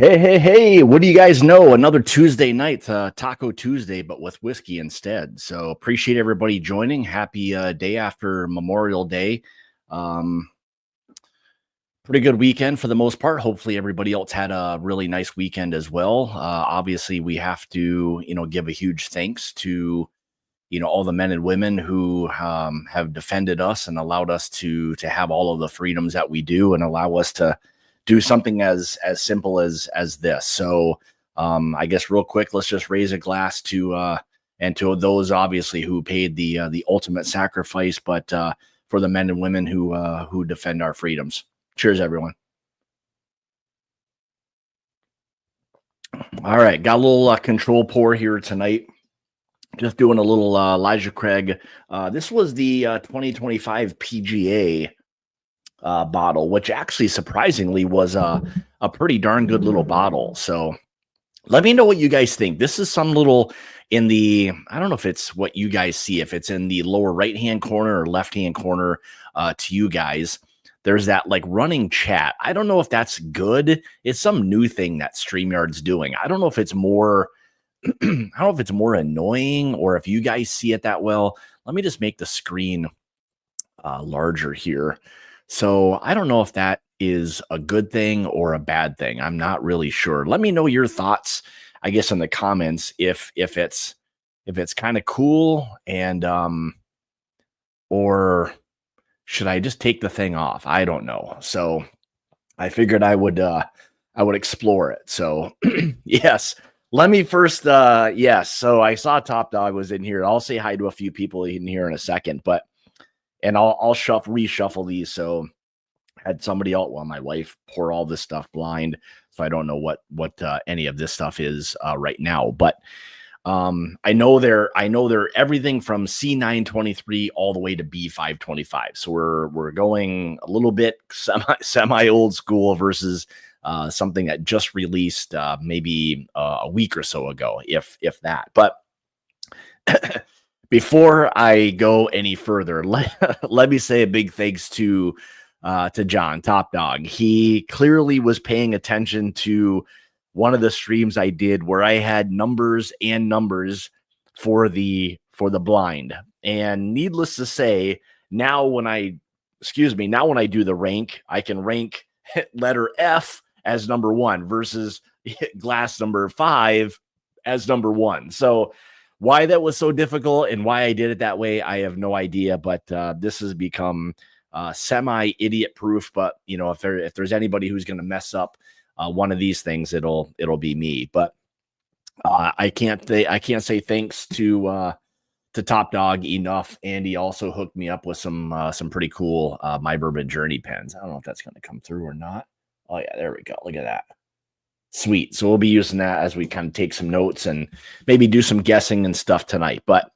Hey, what do you guys know? Another Tuesday night, Taco Tuesday, but with whiskey instead. So appreciate everybody joining. Happy day after Memorial Day. Um, Pretty good weekend for the most part. Hopefully everybody else had a really nice weekend as well. Obviously we have to, give a huge thanks to, all the men and women who have defended us and allowed us to have all of the freedoms that we do and allow us to do something as simple as this. So I guess real quick, let's just raise a glass to and to those obviously who paid the ultimate sacrifice, but for the men and women who defend our freedoms. Cheers, everyone. All right, got a little control pour here tonight. Just doing a little Elijah Craig. This was the 2025 PGA bottle, which actually surprisingly was a pretty darn good little bottle. So let me know what you guys think. This is some little in the, I don't know if it's what you guys see, if it's in the lower right-hand corner or left-hand corner to you guys. There's that like running chat. I don't know if that's good. It's some new thing that StreamYard's doing. I don't know if it's more I don't know if it's more annoying or if you guys see it that well. Let me just make the screen larger here. So I don't know if that is a good thing or a bad thing. I'm not really sure. Let me know your thoughts, I guess, in the comments if it's kind of cool and or should I just take the thing off? I don't know. So I figured I would explore it. So yes. Let me first, yes. So I saw Top Dog was in here. I'll say hi to a few people in here in a second, and I'll reshuffle these. So I had somebody else, well, my wife pour all this stuff blind, so I don't know what any of this stuff is right now. But I know they're everything from C923 all the way to B525. So we're going a little bit semi old school versus something that just released maybe a week or so ago, if that. But before I go any further, let me say a big thanks to John, Top Dog. He clearly was paying attention to one of the streams I did where I had numbers for the blind. And needless to say, now when I do the rank, I can rank letter F as number 1 versus glass number 5 as number 1. So why that was so difficult and why I did it that way, I have no idea. But this has become semi-idiot proof. But if there's anybody who's going to mess up one of these things, it'll be me. But I can't say thanks to Top Dog enough. And he also hooked me up with some pretty cool My Bourbon Journey pens. I don't know if that's going to come through or not. Oh yeah, there we go. Look at that. Sweet. So we'll be using that as we kind of take some notes and maybe do some guessing and stuff tonight. But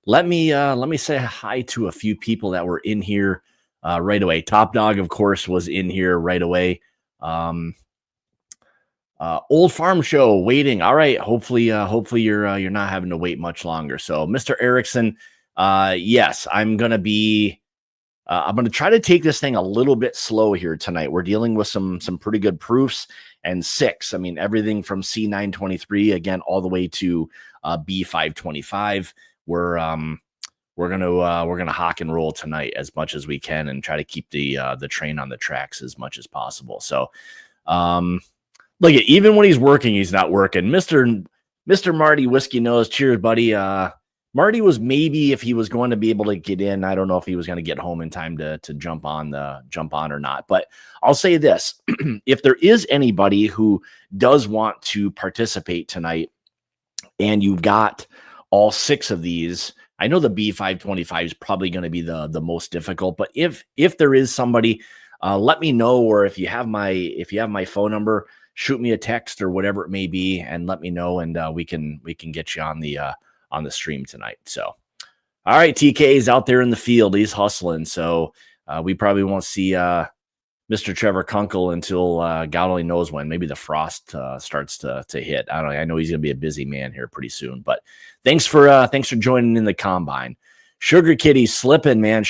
let me say hi to a few people that were in here right away. Top Dog, of course, was in here right away. Old Farm Show waiting. All right. Hopefully you're not having to wait much longer. So Mr. Erickson, yes, I'm going to try to take this thing a little bit slow here tonight. We're dealing with some pretty good proofs and 6. I mean, everything from C923 again all the way to B525. We're gonna hawk and roll tonight as much as we can and try to keep the train on the tracks as much as possible. So look at, even when he's working, he's not working. Mr. Marty Whiskey Nose, cheers, buddy. Marty was maybe, if he was going to be able to get in, I don't know if he was going to get home in time to jump on or not. But I'll say this: if there is anybody who does want to participate tonight, and you've got all 6 of these, I know the B525 is probably going to be the most difficult. But if there is somebody, let me know, or if you have my phone number, shoot me a text or whatever it may be, and let me know, and we can get you on the stream tonight. So, all right, TK is out there in the field. He's hustling. So we probably won't see Mr. Trevor Kunkel until God only knows when. Maybe the frost starts to hit. I don't know. I know he's going to be a busy man here pretty soon. But thanks for joining in the combine. Sugar Kitty slipping, man.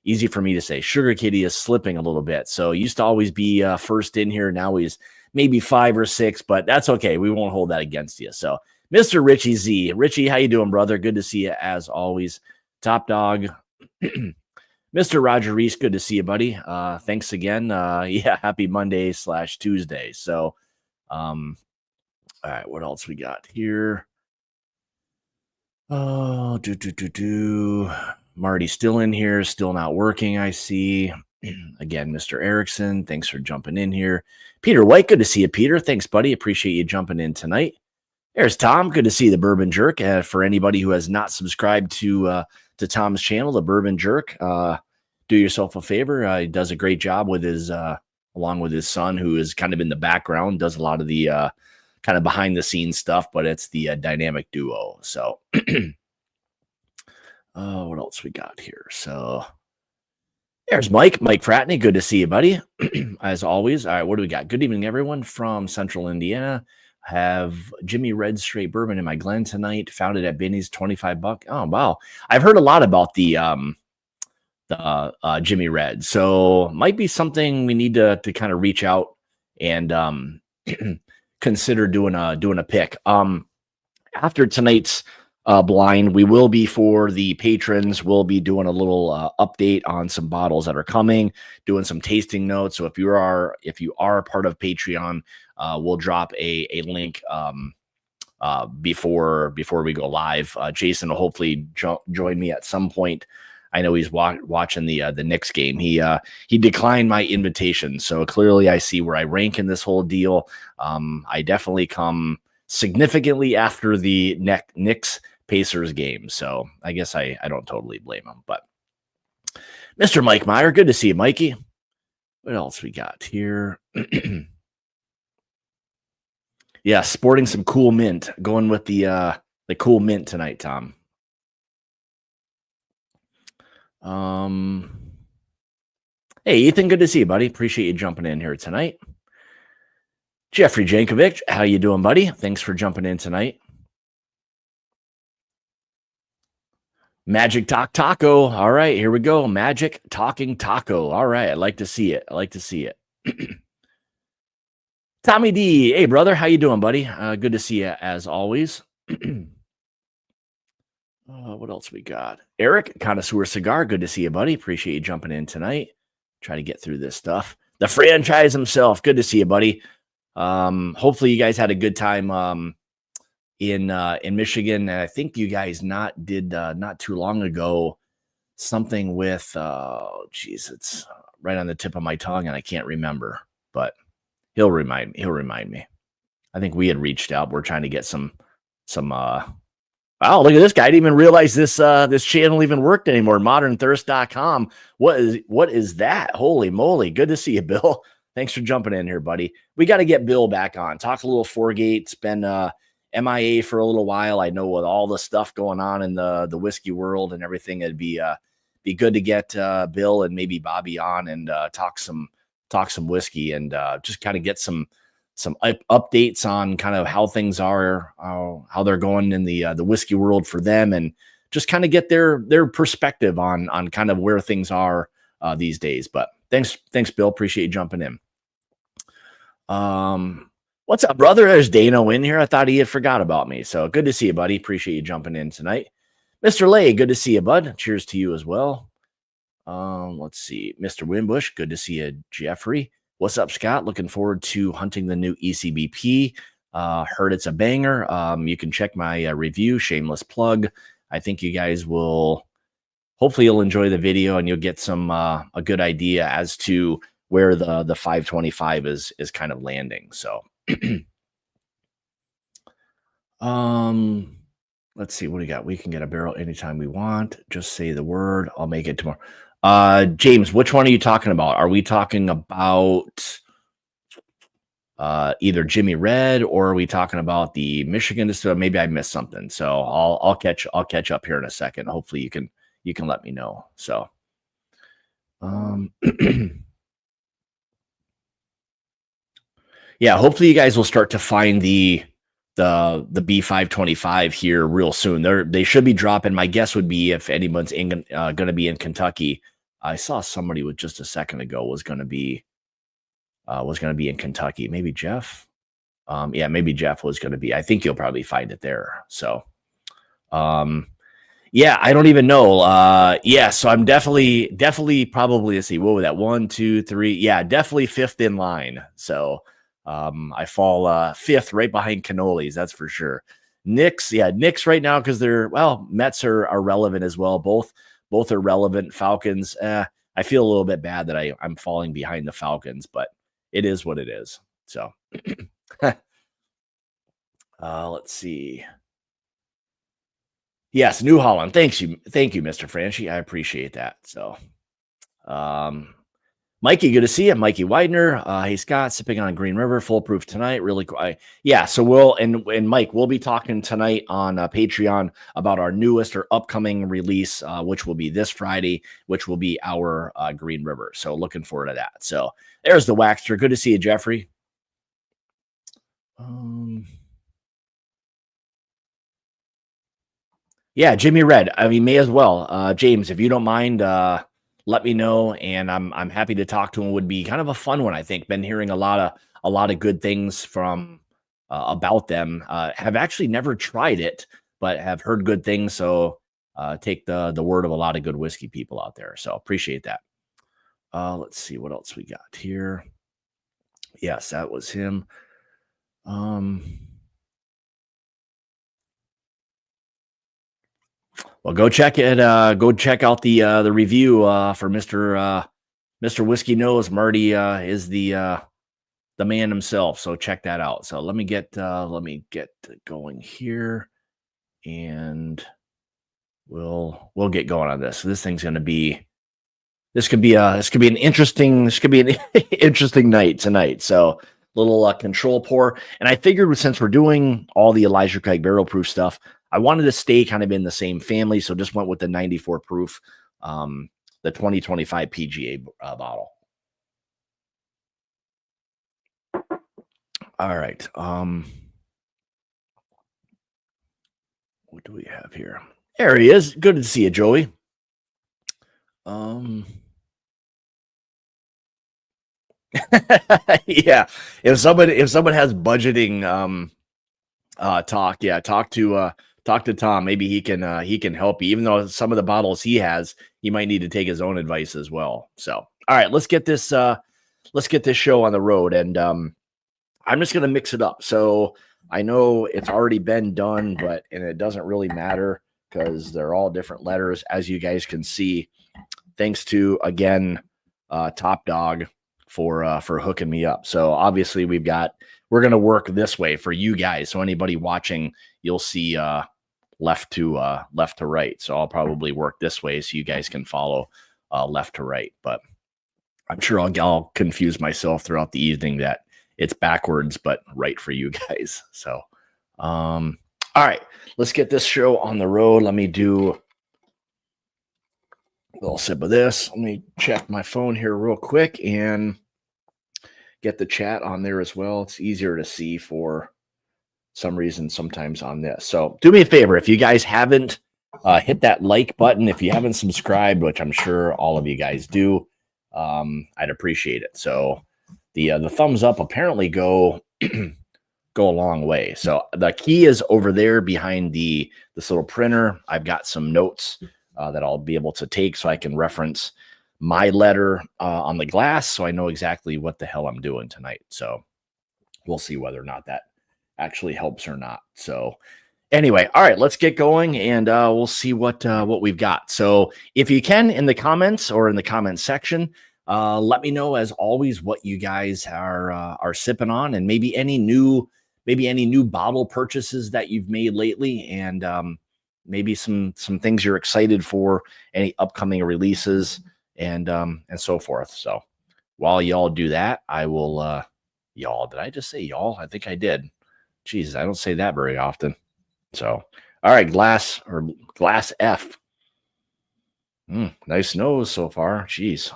easy for me to say. Sugar Kitty is slipping a little bit. So used to always be first in here. Now he's maybe 5 or 6, but that's okay. We won't hold that against you. So Mr. Richie Z. Richie, how you doing, brother? Good to see you as always. Top dog. Mr. Roger Reese, good to see you, buddy. Thanks again. Yeah, happy Monday/Tuesday. So, all right, what else we got here? Oh, Marty's still in here, still not working, I see. Again, Mr. Erickson, thanks for jumping in here. Peter White, good to see you, Peter. Thanks, buddy. Appreciate you jumping in tonight. There's Tom. Good to see the Bourbon Jerk. For anybody who has not subscribed to Tom's channel, the Bourbon Jerk, do yourself a favor. He does a great job with his, along with his son, who is kind of in the background, does a lot of the kind of behind the scenes stuff, but it's the dynamic duo. So, what else we got here? So, there's Mike Fratney. Good to see you, buddy. As always. All right, what do we got? Good evening, everyone from Central Indiana. Have Jimmy Red Straight Bourbon in my Glen tonight. Found it at Binny's, $25. Oh, wow. I've heard a lot about the Jimmy Red. So might be something we need to kind of reach out and consider doing a pick. After tonight's blind, we will be, for the patrons, we'll be doing a little update on some bottles that are coming, doing some tasting notes. So if you are part of Patreon, we'll drop a link before we go live. Jason will hopefully join me at some point. I know he's watching the Knicks game. He declined my invitation, so clearly I see where I rank in this whole deal. I definitely come significantly after the Knicks Pacers game, so I guess I don't totally blame him. But Mr. Mike Meyer, good to see you, Mikey. What else we got here? Yeah, sporting some cool mint. Going with the cool mint tonight, Tom. Hey, Ethan, good to see you, buddy. Appreciate you jumping in here tonight. Jeffrey Jankovic, how you doing, buddy? Thanks for jumping in tonight. Magic Talk Taco. All right, here we go. Magic Talking Taco. All right, I'd like to see it. Tommy D. Hey, brother. How you doing, buddy? Good to see you, as always. What else we got? Eric, Connoisseur Cigar. Good to see you, buddy. Appreciate you jumping in tonight. Try to get through this stuff. The franchise himself. Good to see you, buddy. Hopefully you guys had a good time in Michigan. And I think you guys did not too long ago something with it's right on the tip of my tongue and I can't remember, but he'll remind me. I think we had reached out. We're trying to get some wow, look at this guy. I didn't even realize this channel even worked anymore. modernthirst.com. What is that? Holy moly. Good to see you, Bill. Thanks for jumping in here, buddy. We got to get Bill back on. Talk a little Foregate. It's been MIA for a little while. I know with all the stuff going on in the whiskey world and everything, it'd be good to get Bill and maybe Bobby on and talk some whiskey and just kind of get some updates on kind of how things are, how they're going in the whiskey world for them, and just kind of get their perspective on kind of where things are these days. But thanks, Bill. Appreciate you jumping in. What's up, brother? There's Dano in here. I thought he had forgot about me. So good to see you, buddy. Appreciate you jumping in tonight. Mr. Lay, good to see you, bud. Cheers to you as well. Let's see. Mr. Wimbush, good to see you, Jeffrey. What's up, Scott? Looking forward to hunting the new ECBP. Heard it's a banger. You can check my review, shameless plug. I think you guys will, hopefully you'll enjoy the video and you'll get some a good idea as to where the 525 is kind of landing. So let's see what we got. We can get a barrel anytime we want. Just say the word. I'll make it tomorrow. James, which one are you talking about? Are we talking about either Jimmy Red or are we talking about the Michigan distillery? Maybe I missed something. So I'll catch up here in a second. Hopefully you can let me know. So yeah, hopefully you guys will start to find the B525 here real soon. They should be dropping. My guess would be if anyone's going to be in Kentucky, I saw somebody with just a second ago was going to be in Kentucky. Maybe Jeff. Yeah, maybe Jeff was going to be. I think you'll probably find it there. So, yeah, I don't even know. Yeah, so I'm definitely probably, let's see, what was that? 1, 2, 3. Yeah, definitely fifth in line. So I fall fifth right behind cannolis, that's for sure. Knicks right now because Mets are relevant as well. Both are relevant. Falcons, I feel a little bit bad that I'm falling behind the Falcons, but it is what it is. So let's see. Yes, New Holland. Thank you, Mr. Franchi. I appreciate that. So, Mikey, good to see you. Mikey Widener. Hey Scott, sipping on Green River, foolproof tonight. Really cool. Yeah, so we'll and Mike, we'll be talking tonight on Patreon about our newest or upcoming release, which will be this Friday, which will be our Green River. So looking forward to that. So there's the Waxter. Good to see you, Jeffrey. Yeah, Jimmy Red. I mean, may as well. James, if you don't mind, let me know, and I'm happy to talk to him. Would be kind of a fun one, I think. Been hearing a lot of good things from about them. Have actually never tried it, but have heard good things. So take the word of a lot of good whiskey people out there. So appreciate that. Let's see what else we got here. Yes, that was him. Well, go check it. Go check out the review for Mr. Whiskey Nose. Marty is the man himself. So check that out. So let me get going here, and we'll get going on this. So this thing's going to be. This could be an interesting night tonight. So little control pour, and I figured since we're doing all the Elijah Craig barrel proof stuff, I wanted to stay kind of in the same family, so just went with the 94 proof, the 2025 PGA bottle. All right. What do we have here? There he is. Good to see you, Joey. Yeah. If someone has budgeting talk to Tom. Maybe he can help you. Even though some of the bottles he has, he might need to take his own advice as well. So, all right, let's get this show on the road, and I'm just gonna mix it up. So I know it's already been done, and it doesn't really matter because they're all different letters, as you guys can see. Thanks to again Top Dog for hooking me up. So obviously we're going to work this way for you guys. So anybody watching, you'll see left to right. So I'll probably work this way so you guys can follow left to right. But I'm sure I'll confuse myself throughout the evening that it's backwards, but right for you guys. So, all right, let's get this show on the road. Let me do a little sip of this. Let me check my phone here real quick and get the chat on there as well. It's easier to see for some reason sometimes on this. So do me a favor. If you guys haven't hit that like button, if you haven't subscribed, which I'm sure all of you guys do, I'd appreciate it. So the thumbs up apparently go a long way. So the key is over there behind this little printer. I've got some notes that I'll be able to take so I can reference my letter on the glass, so I know exactly what the hell I'm doing tonight. So we'll see whether or not that actually helps or not. So anyway, all right, let's get going, and we'll see what we've got. So if you can, in the comments or in the comment section, let me know as always what you guys are sipping on, and maybe any new bottle purchases that you've made lately, and maybe some things you're excited for, any upcoming releases, and so forth. So while y'all do that, I will y'all, did I just say y'all? I think I did. Jesus, I don't say that very often. So all right, glass F. Nice nose so far. Jeez.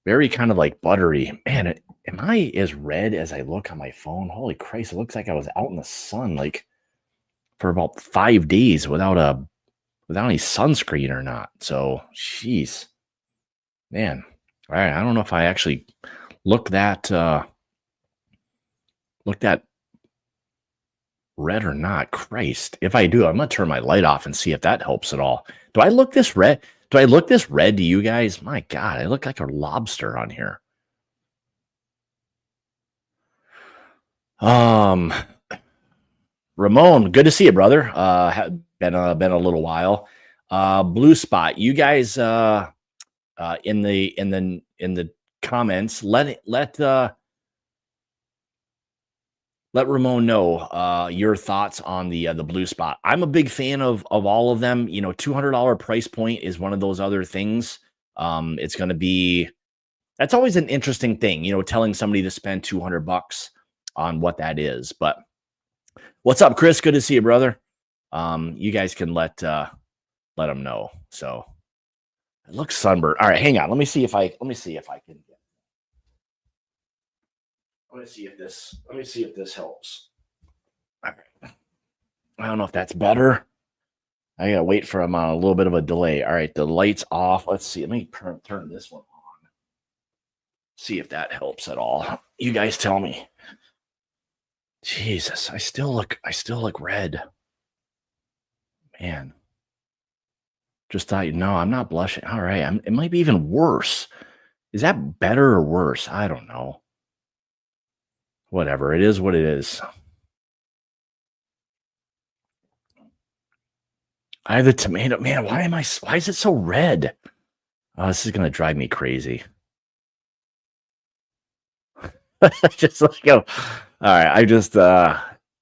Very kind of like buttery. Man, am I as red as I look on my phone? Holy Christ, it looks like I was out in the sun like for about 5 days without without any sunscreen or not. So, jeez, man. All right, I don't know if I actually look that red or not. Christ, if I do, I'm gonna turn my light off and see if that helps at all. Do I look this red? Do I look this red to you guys? My God, I look like a lobster on here. Ramon, good to see you, brother. Been a little while. Blue Spot, you guys in the comments, let Ramon know your thoughts on the Blue Spot. I'm a big fan of all of them. You know, $200 price point is one of those other things. It's going to be, that's always an interesting thing, you know, telling somebody to spend $200 on what that is. But what's up, Chris? Good to see you, brother. You guys can let them know. So it looks sunburned. All right, hang on. Let me see if I can get. Let me see if this helps. All right. I don't know if that's better. I gotta wait for a little bit of a delay. All right, the light's off. Let's see. Let me turn this one on. See if that helps at all. You guys tell me. Jesus, I still look red. Man. Just thought, no, I'm not blushing. All right, it might be even worse. Is that better or worse? I don't know. Whatever. It is what it is. I have the tomato. Man, why is it so red? Oh, this is gonna drive me crazy. Just like, all right, I just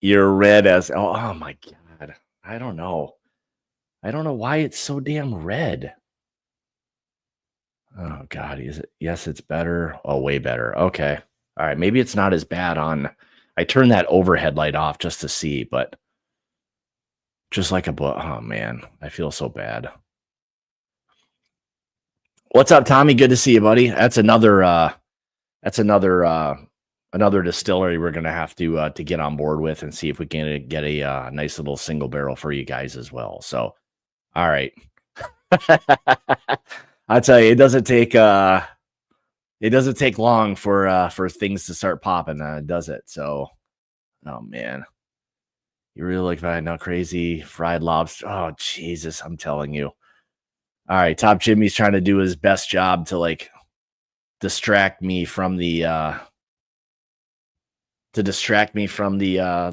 you're red as oh my God. I don't know why it's so damn red. Oh God, is it? Yes, it's better. Oh, way better. Okay. All right, maybe it's not as bad on. I turned that overhead light off just to see, but just like oh man, I feel so bad. What's up, Tommy? Good to see you, buddy. That's another distillery we're gonna have to get on board with and see if we can get a nice little single barrel for you guys as well. So, all right. I'll tell you, it doesn't take long for things to start popping, does it? So, oh man, you really like that? No, crazy fried lobster. Oh Jesus, I'm telling you. All right, Top Jimmy's trying to do his best job to like distract me from the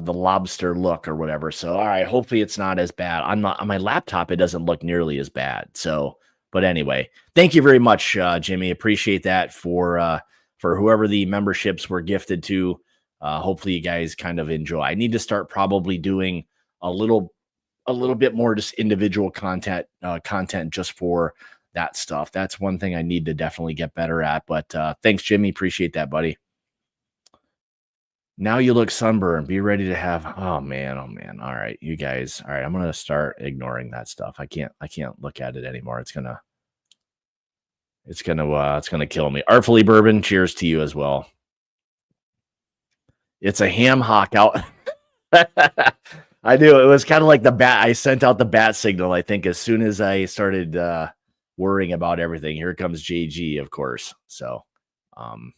lobster look or whatever. So, all right, hopefully it's not as bad. On my laptop, it doesn't look nearly as bad. So, but anyway, thank you very much, Jimmy. Appreciate that for whoever the memberships were gifted to. Hopefully you guys kind of enjoy. I need to start probably doing a little bit more just individual content just for that stuff. That's one thing I need to definitely get better at. But thanks, Jimmy. Appreciate that, buddy. Now you look sunburned. Be ready to have. Oh man. All right, you guys. All right, I'm gonna start ignoring that stuff. I can't look at it anymore. It's gonna kill me. Artfully Bourbon. Cheers to you as well. It's a ham hock out. I knew it was kind of like the bat. I sent out the bat signal. I think as soon as I started worrying about everything, here comes JG, of course. So, all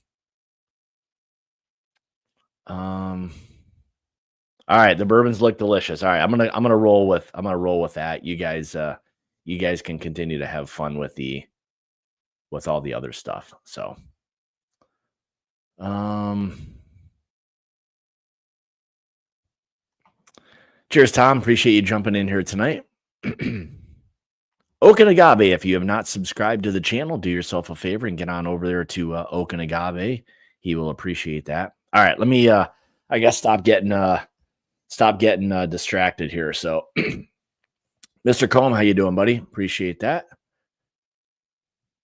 right, the bourbons look delicious. All right, I'm gonna roll with that. You guys can continue to have fun with all the other stuff. So, cheers, Tom. Appreciate you jumping in here tonight. Okanagave, if you have not subscribed to the channel, do yourself a favor and get on over there to Okanagave. He will appreciate that. All right, let me I guess stop getting distracted here. So Mr. Combe, how you doing, buddy? Appreciate that.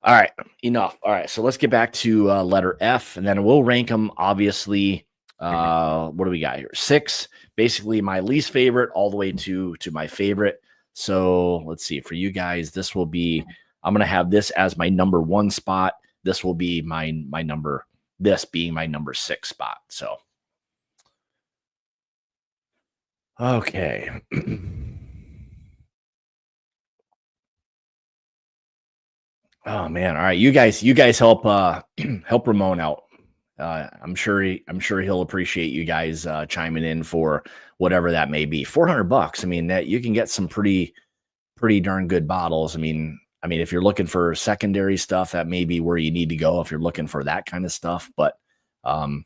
All right, enough. All right, so let's get back to letter F, and then we'll rank them, obviously. What do we got here? 6, basically my least favorite all the way to my favorite. So let's see. For you guys, this will be, I'm going to have this as my number 1 spot. This will be this being my number 6 spot. So, okay. Oh man. All right. You guys help help Ramon out. I'm sure he'll appreciate you guys chiming in for whatever that may be. $400. I mean, that you can get some pretty darn good bottles. I mean, if you're looking for secondary stuff, that may be where you need to go if you're looking for that kind of stuff. But all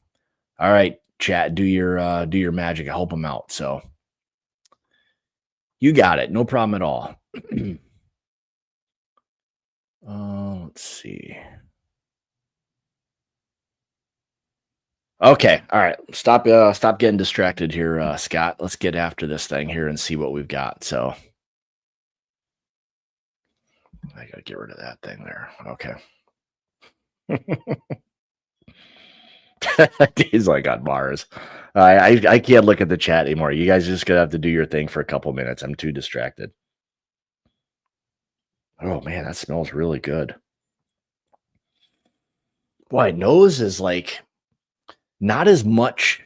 right, chat, do your magic. I help them out. So you got it. No problem at all. Let's see. Okay. All right. Stop getting distracted here, Scott. Let's get after this thing here and see what we've got. So I gotta get rid of that thing there. Okay. He's like on Mars. I can't look at the chat anymore. You guys just gonna have to do your thing for a couple minutes. I'm too distracted. Oh man, that smells really good. Boy, nose is like not as much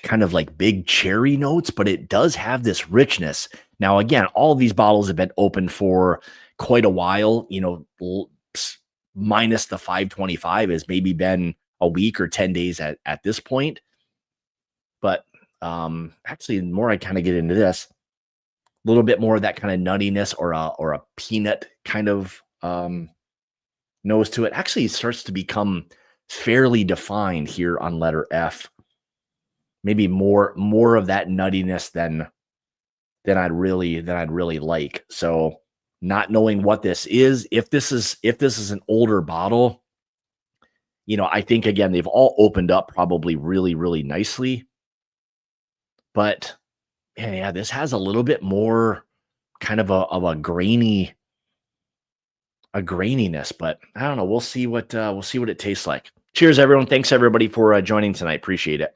kind of like big cherry notes, but it does have this richness. Now, again, all of these bottles have been open for quite a while, minus the 525 has maybe been a week or 10 days at this point. But actually, the more I kind of get into this, a little bit more of that kind of nuttiness or a peanut kind of nose to it actually starts to become fairly defined here on letter F. Maybe more of that nuttiness than I'd really like. So not knowing what this is, if this is an older bottle, I think again they've all opened up probably really, really nicely. But yeah, this has a little bit more kind of a graininess, but I don't know. We'll see what it tastes like. Cheers, everyone. Thanks everybody for joining tonight. Appreciate it.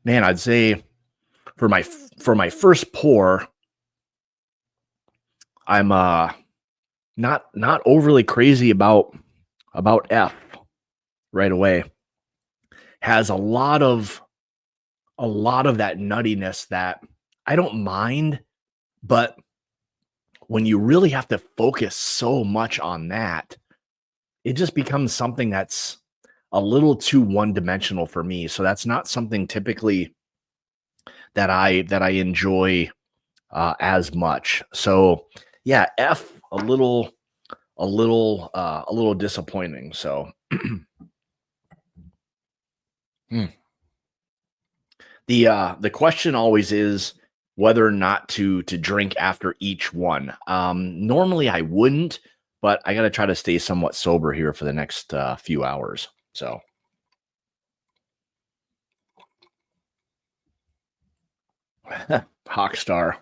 Man, I'd say for my first pour, I'm not overly crazy about F right away. Has a lot of that nuttiness that I don't mind, but when you really have to focus so much on that, it just becomes something that's a little too one-dimensional for me. So that's not something typically that I enjoy as much. So yeah, F a little disappointing. So the question always is whether or not to drink after each one. Normally I wouldn't, but I got to try to stay somewhat sober here for the next few hours. So Hawkstar.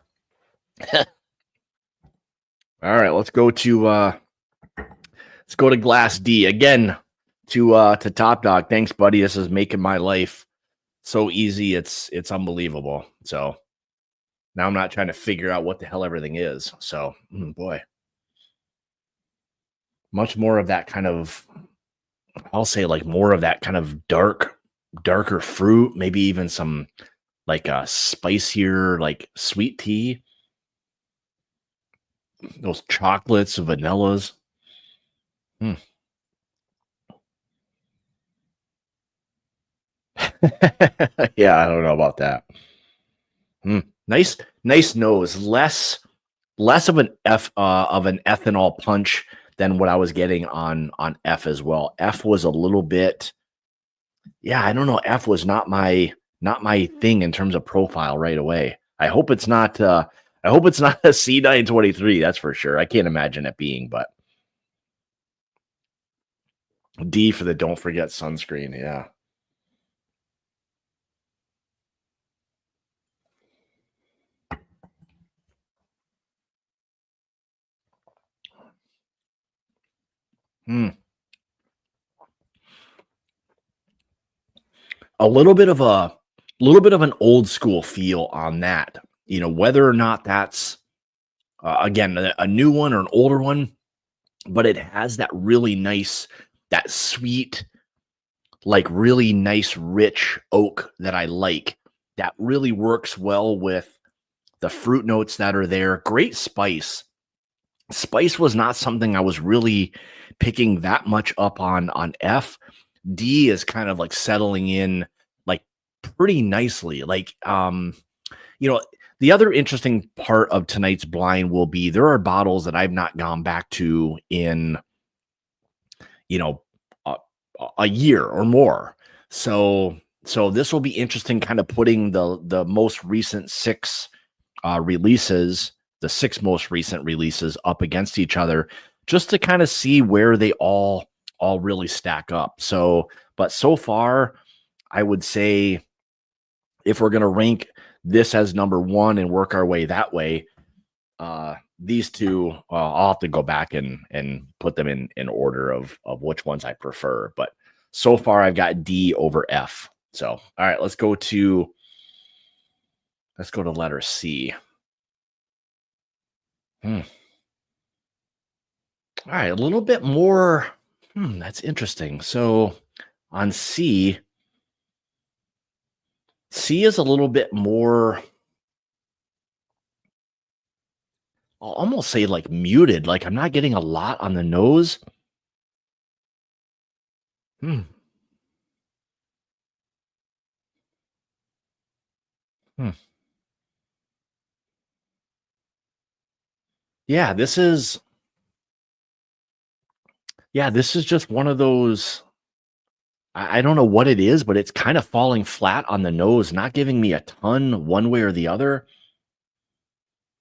All right, let's go to Glass D again to Top Dog. Thanks, buddy. This is making my life so easy. It's unbelievable. So now I'm not trying to figure out what the hell everything is. So boy, much more of that kind of, I'll say like more of that kind of darker fruit, maybe even some like a spicier, like sweet tea, those chocolates, vanillas. Yeah, I don't know about that. Nice nose. Less of an ethanol punch than what I was getting on F as well. F was a little bit, yeah, I don't know. F was not my thing in terms of profile right away. I hope it's not a C923, that's for sure. I can't imagine it being, but D for the don't forget sunscreen, yeah. A little bit of an old school feel on that. Whether or not that's again a new one or an older one, but it has that really nice, that sweet, like really nice, rich oak that I like. That really works well with the fruit notes that are there. Great spice. Spice was not something I was really picking that much up on F. D is kind of like settling in like pretty nicely. Like you know, the other interesting part of tonight's blind will be there are bottles that I've not gone back to in, you know, a, a year or more. So this will be interesting, kind of putting the most recent six releases, the six most recent releases up against each other, just to kind of see where they all really stack up. So, but so far, I would say if we're going to rank this as number one and work our way that way, these two, I'll have to go back and put them in order of which ones I prefer. But so far, I've got D over F. So, all right, let's go to letter C. Hmm. All right, a little bit more. That's interesting. So on C, C is a little bit more, I'll almost say like muted. Like I'm not getting a lot on the nose. Hmm. Hmm. Yeah, this is just one of those. I don't know what it is, but it's kind of falling flat on the nose, not giving me a ton one way or the other.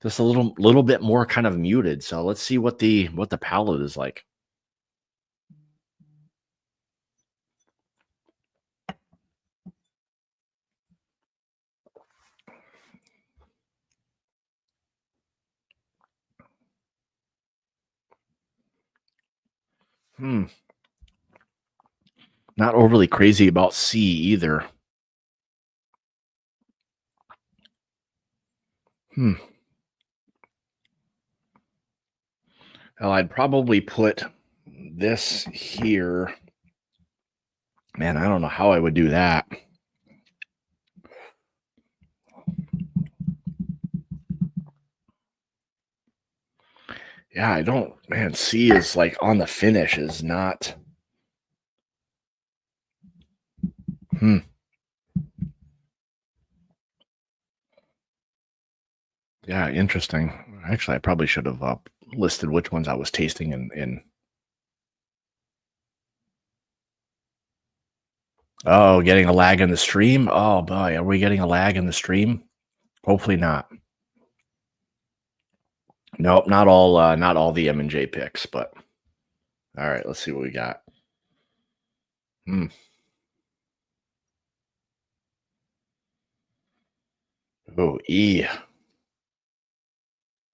Just a little bit more kind of muted. So let's see what the palate is like. Hmm. Not overly crazy about C either. Hmm. Well, I'd probably put this here. Man, I don't know how I would do that. Yeah, I don't. Man, C is like on the finish is not. Hmm. Yeah, interesting. Actually, I probably should have listed which ones I was tasting in. Oh, getting a lag in the stream. Oh boy, are we getting a lag in the stream? Hopefully not. Nope, not all the M&J picks, but all right, let's see what we got. Hmm. Oh, E.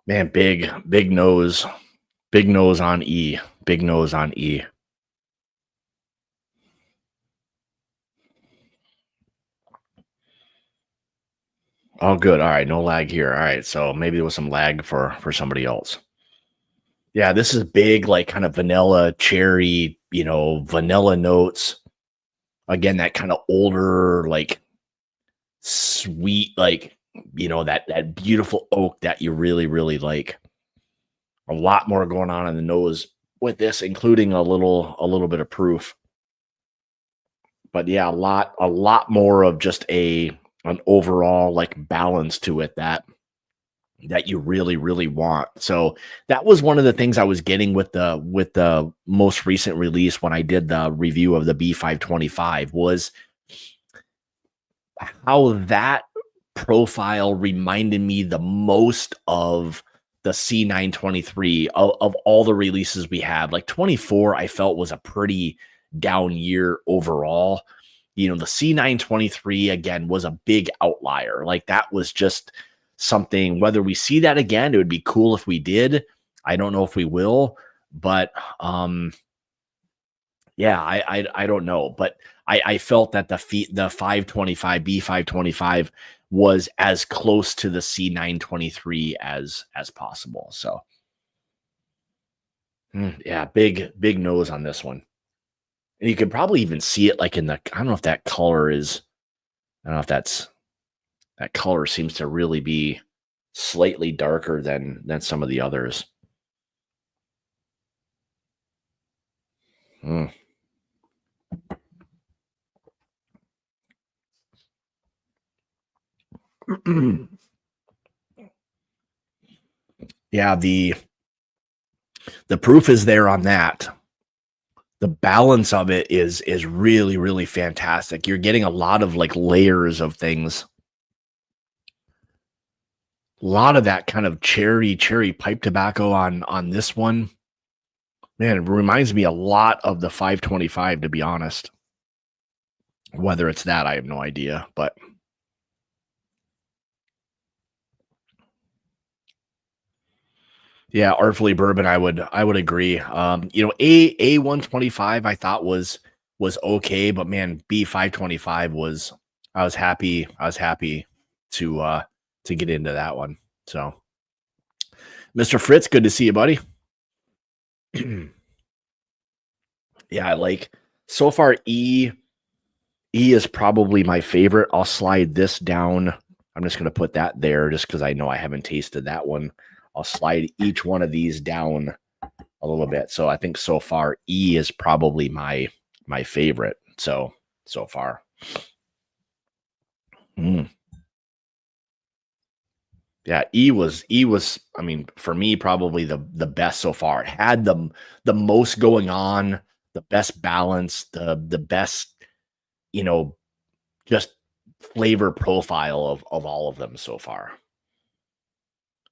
Man, big nose. Big nose on E. Big nose on E. Oh, good. All right, no lag here. All right, so maybe there was some lag for somebody else. Yeah, this is big, like kind of vanilla, cherry, vanilla notes. Again, that kind of older, like sweet, like that beautiful oak that you really, really like. A lot more going on in the nose with this, including a little bit of proof. But yeah, a lot more of just an overall like balance to it that you really, really want. So that was one of the things I was getting with the most recent release when I did the review of the B525 was how that profile reminded me the most of the C923 of all the releases we had. Like 24, I felt was a pretty down year overall. The C923 again was a big outlier. Like that was just something, whether we see that again, it would be cool if we did. I don't know if we will, but yeah, I don't know, but I felt that the 525 B525 was as close to the C923 as possible. So yeah, big nose on this one. And you could probably even see it like in the, I don't know if that color is, I don't know if that color seems to really be slightly darker than some of the others. Mm. Yeah, the proof is there on that. The balance of it is really, really fantastic. You're getting a lot of like layers of things. A lot of that kind of cherry pipe tobacco on this one. Man, it reminds me a lot of the 525, to be honest. Whether it's that, I have no idea, but yeah, Artfully Bourbon, I would agree. A 125 I thought was okay, but man, B525 was, I was happy to get into that one. So, Mr. Fritz, good to see you, buddy. Yeah, I like so far E is probably my favorite. I'll slide this down. I'm just going to put that there just because I know I haven't tasted that one. I'll slide each one of these down a little bit. So I think so far E is probably my favorite. So far. Mm. Yeah, E was I mean, for me probably the best so far. It had the most going on, the best balance, the best, you know, just flavor profile of all of them so far.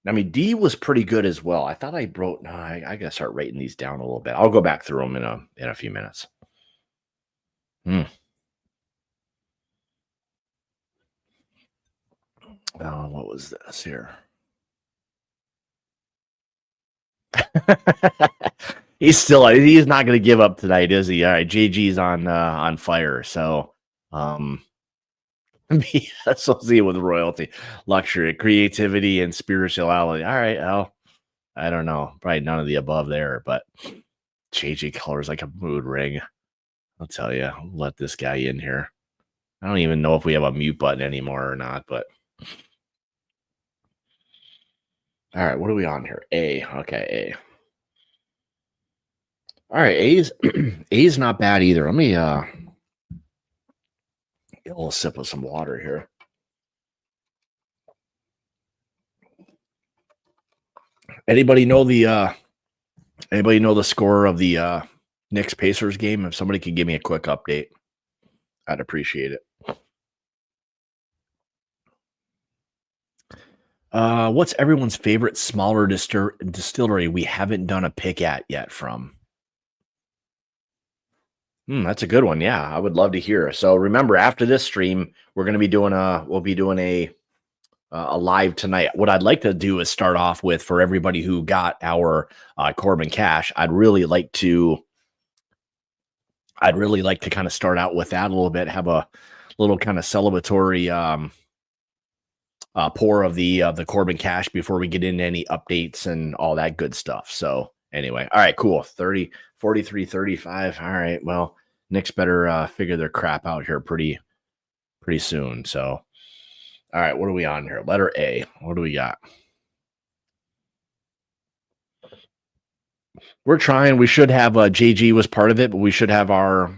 I mean, D was pretty good as well. I thought I wrote. No, I gotta start rating these down a little bit. I'll go back through them in a few minutes. Mm. What was this here? He's not going to give up tonight, is he? All right, JG's on fire. So, be associated with royalty, luxury, creativity, and spirituality. All right, well, I don't know, probably none of the above there, but JG colors like a mood ring. I'll tell you, let this guy in here. I don't even know if we have a mute button anymore or not, but all right, what are we on here? A. Okay, A. All right, A's A's not bad either. Let me get a little sip of some water here. Anybody know the score of the Knicks Pacers game? If somebody could give me a quick update, I'd appreciate it. What's everyone's favorite smaller distillery we haven't done a pick at yet from? That's a good one. Yeah, I would love to hear. So remember, after this stream, we'll be doing a live tonight. What I'd like to do is start off with, for everybody who got our Corbin Cash, I'd really like to kind of start out with that a little bit, have a little kind of celebratory pour of the Corbin Cash before we get into any updates and all that good stuff. So anyway, all right, cool. 30, 43, 35. All right, well, Knicks better figure their crap out here pretty soon. So, all right, what are we on here? Letter A. What do we got? We're trying. We should have JG was part of it, but we should have our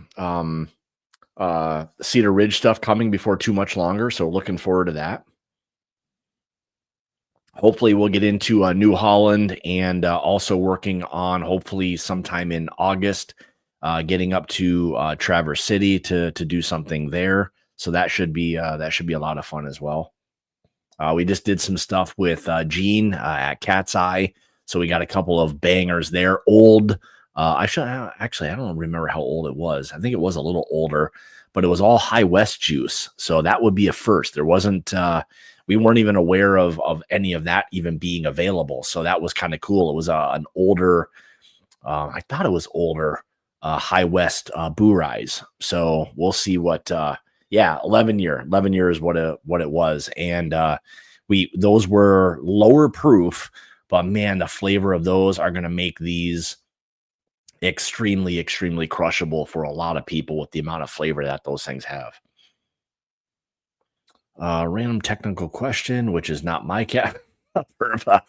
Cedar Ridge stuff coming before too much longer. So looking forward to that. Hopefully we'll get into New Holland and also working on hopefully sometime in August, getting up to Traverse City to do something there. So that should be a lot of fun as well. We just did some stuff with Gene at Cat's Eye. So we got a couple of bangers there. Old. I don't remember how old it was. I think it was a little older, but it was all High West juice. So that would be a first. There wasn't, we weren't even aware of any of that even being available. So that was kind of cool. It was an older, I thought it was older, High West Boo Rise. So we'll see what, 11 years what it was. And those were lower proof, but man, the flavor of those are going to make these extremely, extremely crushable for a lot of people with the amount of flavor that those things have. Random technical question, which is not my cat. All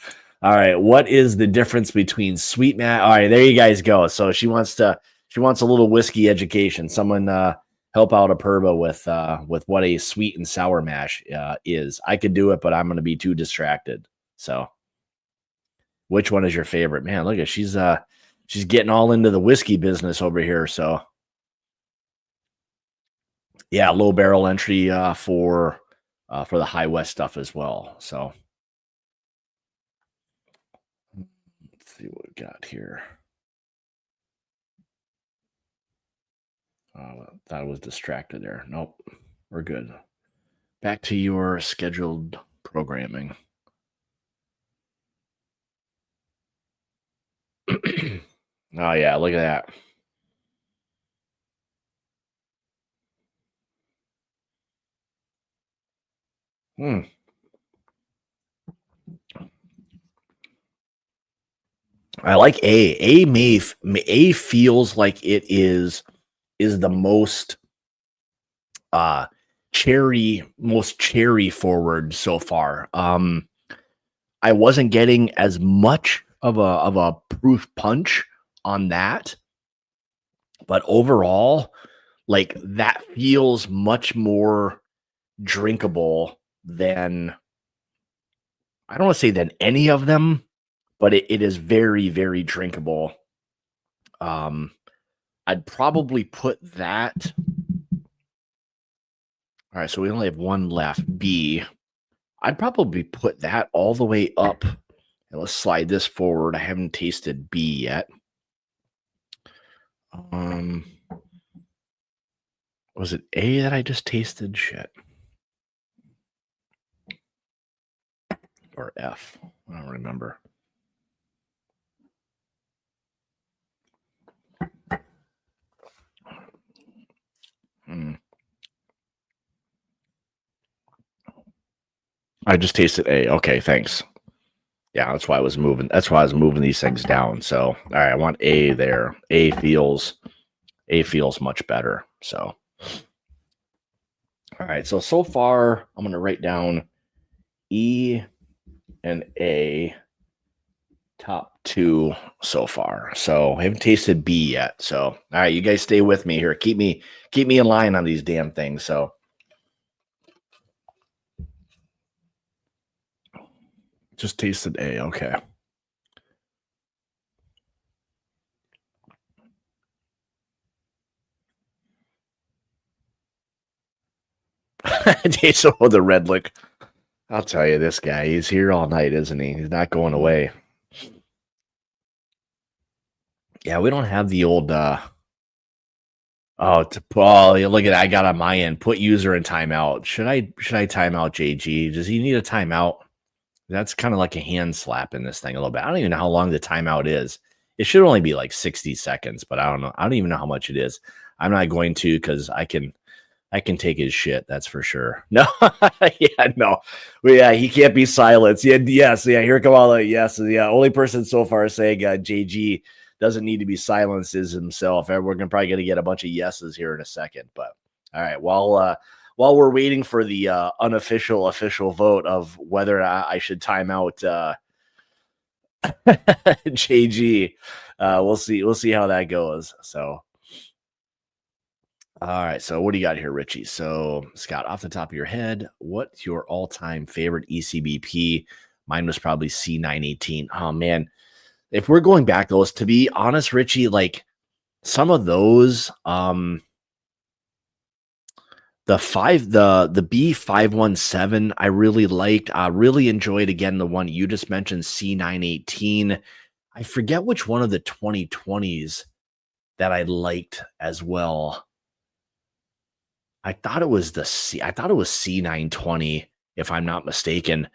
right, what is the difference between sweet mash? All right, there you guys go. So she wants a little whiskey education. Someone help out a Purba with what a sweet and sour mash is. I could do it, but I'm going to be too distracted. So, which one is your favorite? Man, look at she's getting all into the whiskey business over here. So, yeah, low barrel entry for the High West stuff as well. So, let's see what we got here. Thought I was distracted there. Nope, we're good. Back to your scheduled programming. Oh yeah, look at that. I like A. A feels like it is the most cherry forward so far. I wasn't getting as much of a proof punch on that, but overall, like that feels much more drinkable than, I don't want to say than any of them, but it is very, very drinkable. I'd probably put that. All right, so we only have one left. B. I'd probably put that all the way up. And let's slide this forward. I haven't tasted B yet. Was it A that I just tasted? Shit. Or F. I don't remember. I just tasted A. Okay, thanks. Yeah, that's why I was moving. That's why I was moving these things down. So, all right, I want A there. A feels much better. So, all right. So far, I'm going to write down E and A top two so far. So I haven't tasted B yet. So, all right, you guys stay with me here. Keep me in line on these damn things. So, just tasted A. Okay. Jason with the red lick. I'll tell you, this guy, he's here all night, isn't he? He's not going away. Yeah, we don't have the old look at that. I got on my end. Put user in timeout. Should I time out JG? Does he need a timeout? That's kind of like a hand slap in this thing a little bit. I don't even know how long the timeout is. It should only be like 60 seconds, but I don't know. I don't even know how much it is. I'm not going to, because I can take his shit. That's for sure. No, yeah, no. Well, yeah, he can't be silenced. Yeah, yes, yeah. Here come all the yeses. Yeah, only person so far saying JG doesn't need to be silenced is himself. And we're probably going to get a bunch of yeses here in a second. But all right, while we're waiting for the unofficial official vote of whether or not I should time out JG, we'll see how that goes. So. All right, so what do you got here, Richie? So, Scott, off the top of your head, what's your all-time favorite ECBP? Mine was probably C918. Oh, man. If we're going back those, to be honest, Richie, like some of those, the B517, I really liked. I really enjoyed, again, the one you just mentioned, C918. I forget which one of the 2020s that I liked as well. I thought it was C920, if I'm not mistaken.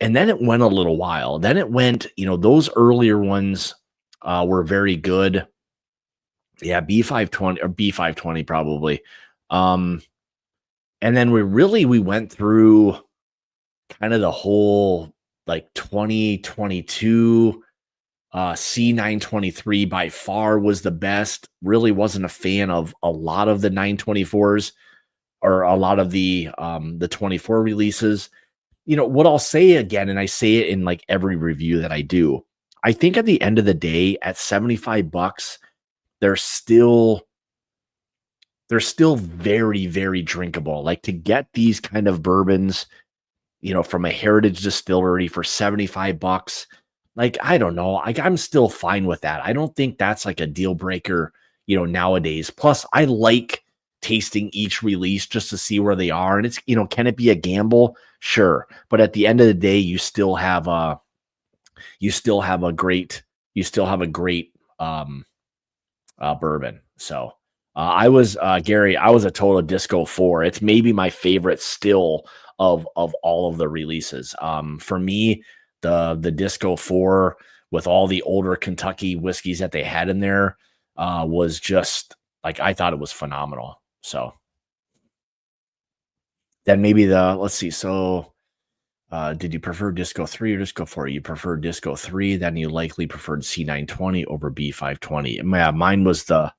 And then it went a little while. Then it went, those earlier ones were very good. Yeah, B520 or B520 probably. And then we went through kind of the whole like 2022 C923 by far was the best. Really wasn't a fan of a lot of the 924s or a lot of the 24 releases. What I'll say again, and I say it in like every review that I do, I think at the end of the day, at $75, they're still very, very drinkable. Like to get these kind of bourbons, from a heritage distillery for $75, like, I don't know. I'm still fine with that. I don't think that's like a deal breaker, nowadays. Plus, I like tasting each release just to see where they are. And it's, can it be a gamble? Sure. But at the end of the day, you still have a great bourbon. So Gary, I was a total Disco 4. It's maybe my favorite still of all of the releases. For me, the Disco 4 with all the older Kentucky whiskeys that they had in there was just like, I thought it was phenomenal. So then maybe let's see. So did you prefer Disco 3 or Disco 4? You preferred Disco 3, then you likely preferred C920 over B520. Yeah, mine was I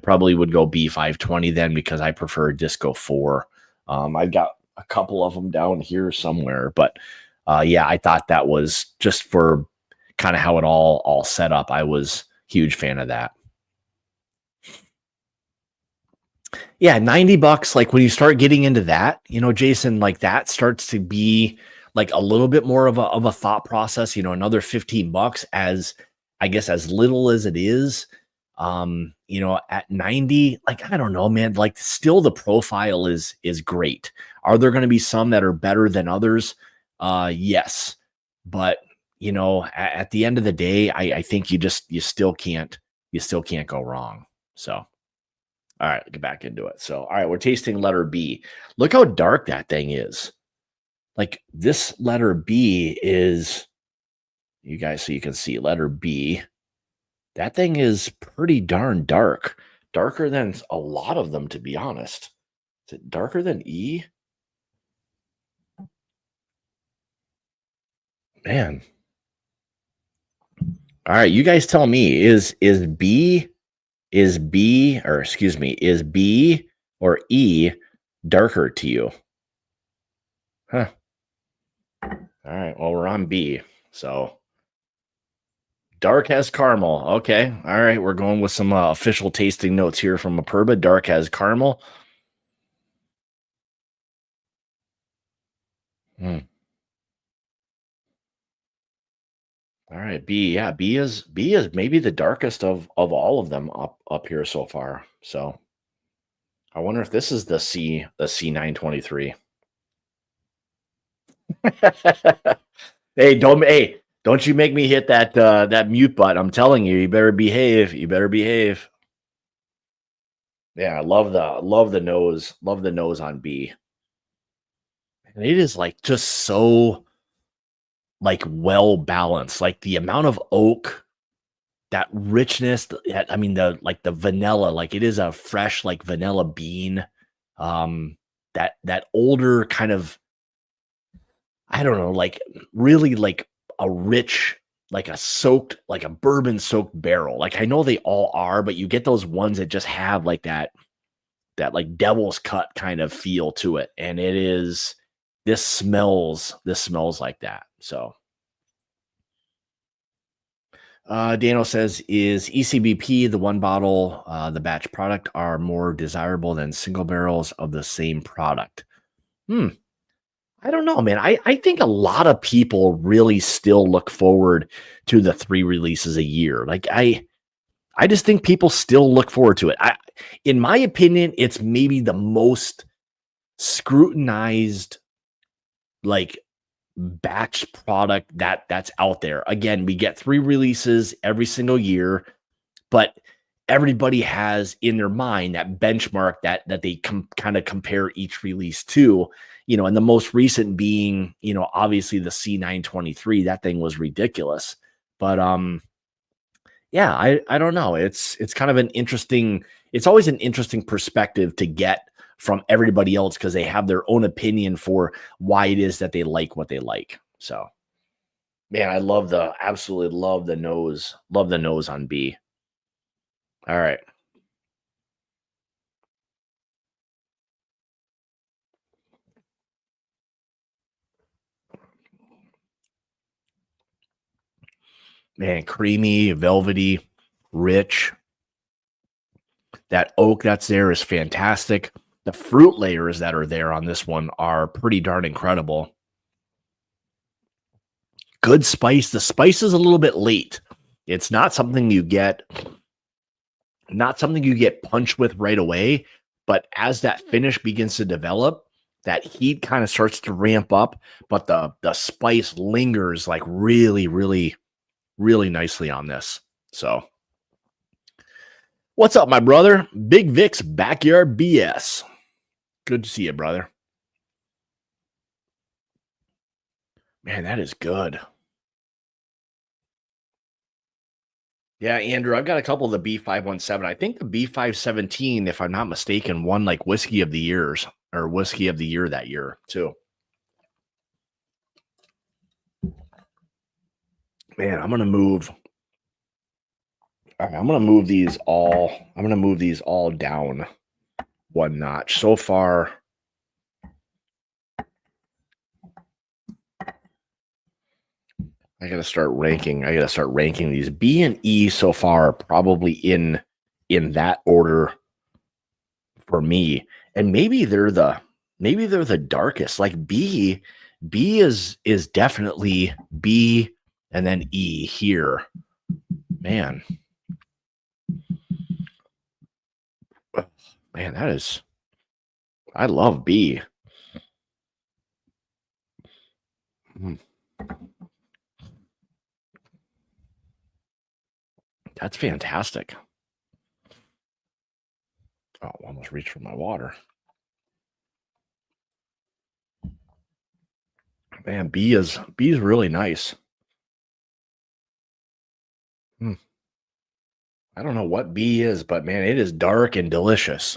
probably would go B520 then because I prefer Disco 4. I've got a couple of them down here somewhere, but yeah, I thought that was just for kind of how it all set up. I was huge fan of that. Yeah, $90. Like when you start getting into that, Jason, like that starts to be like a little bit more of a thought process. Another $15 as I guess as little as it is. At 90, like I don't know, man. Like still the profile is great. Are there going to be some that are better than others? Yes, but at the end of the day, I think you still can't go wrong. So. All right, get back into it. So, all right, we're tasting letter B. Look how dark that thing is. Like this letter B is, you guys, so you can see letter B. That thing is pretty darn dark. Darker than a lot of them, to be honest. Is it darker than E? Man. All right, you guys tell me, is B or E darker to you? Huh. All right. Well, we're on B. So dark has caramel. Okay. All right. We're going with some official tasting notes here from Aperba. Dark has caramel. Hmm. All right. B. Yeah. B is maybe the darkest of all of them up here so far. So I wonder if this is the C923. Hey, don't you make me hit that mute button. I'm telling you, you better behave. You better behave. Yeah, I love the nose. Love the nose on B. And it is like just so like well balanced. Like the amount of oak, that richness, I mean the vanilla, like it is a fresh like vanilla bean. That older kind of, I don't know, like really like a rich, like a bourbon soaked barrel. Like I know they all are, but you get those ones that just have like that like devil's cut kind of feel to it. And this smells like that. So Daniel says, is ECBP, the one bottle, the batch product, are more desirable than single barrels of the same product? I don't know, man. I think a lot of people really still look forward to the 3 releases a year. Like I just think people still look forward to it. In my opinion, it's maybe the most scrutinized like batch product that's out there. Again, we get 3 releases every single year, but everybody has in their mind that benchmark that they kind of compare each release to, and the most recent being, obviously the C923. That thing was ridiculous. But yeah, I don't know. It's kind of it's always an interesting perspective to get from everybody else because they have their own opinion for why it is that they like what they like. So Man, absolutely love the nose. Love the nose on B. All right. Man, creamy, velvety, rich. That oak that's there is fantastic. The fruit layers that are there on this one are pretty darn incredible. Good spice. The spice is a little bit late. It's not something you get punched with right away, but as that finish begins to develop, that heat kind of starts to ramp up, but the spice lingers like really, really, really nicely on this. So, what's up, my brother? Big Vic's Backyard BS. Good to see you, brother. Man, that is good. Yeah, Andrew, I've got a couple of the B517. I think the B517, if I'm not mistaken, won like whiskey of the years or whiskey of the year that year, too. Man, I'm gonna move. All right, I'm gonna move these all. I'm gonna move these all down one notch. So far, I gotta start ranking. I gotta start ranking these. B and E so far are probably in that order for me, and maybe they're the darkest. Like B is definitely B, and then E here. Man, man, that is. I love B. Mm, that's fantastic. Oh, almost reached for my water. Man, B is really nice. Hmm. I don't know what B is, but man, it is dark and delicious.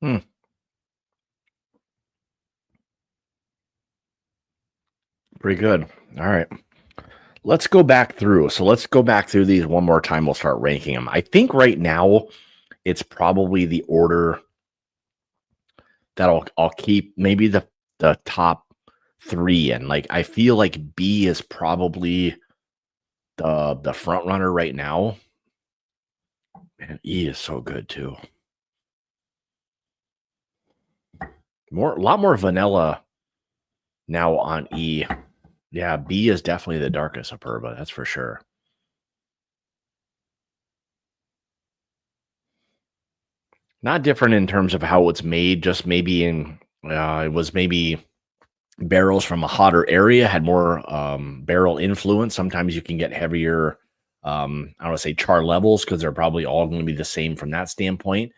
Hmm. Pretty good. All right. Let's go back through. So let's go back through these one more time. We'll start ranking them. I think right now it's probably the order that I'll keep maybe the top three. And like I feel like B is probably the front runner right now. And E is so good too. A lot more vanilla now on E. Yeah, B is definitely the darkest Aperba, that's for sure. Not different in terms of how it's made, just maybe it was maybe barrels from a hotter area had more barrel influence. Sometimes you can get heavier, I don't want to say char levels because they're probably all going to be the same from that standpoint.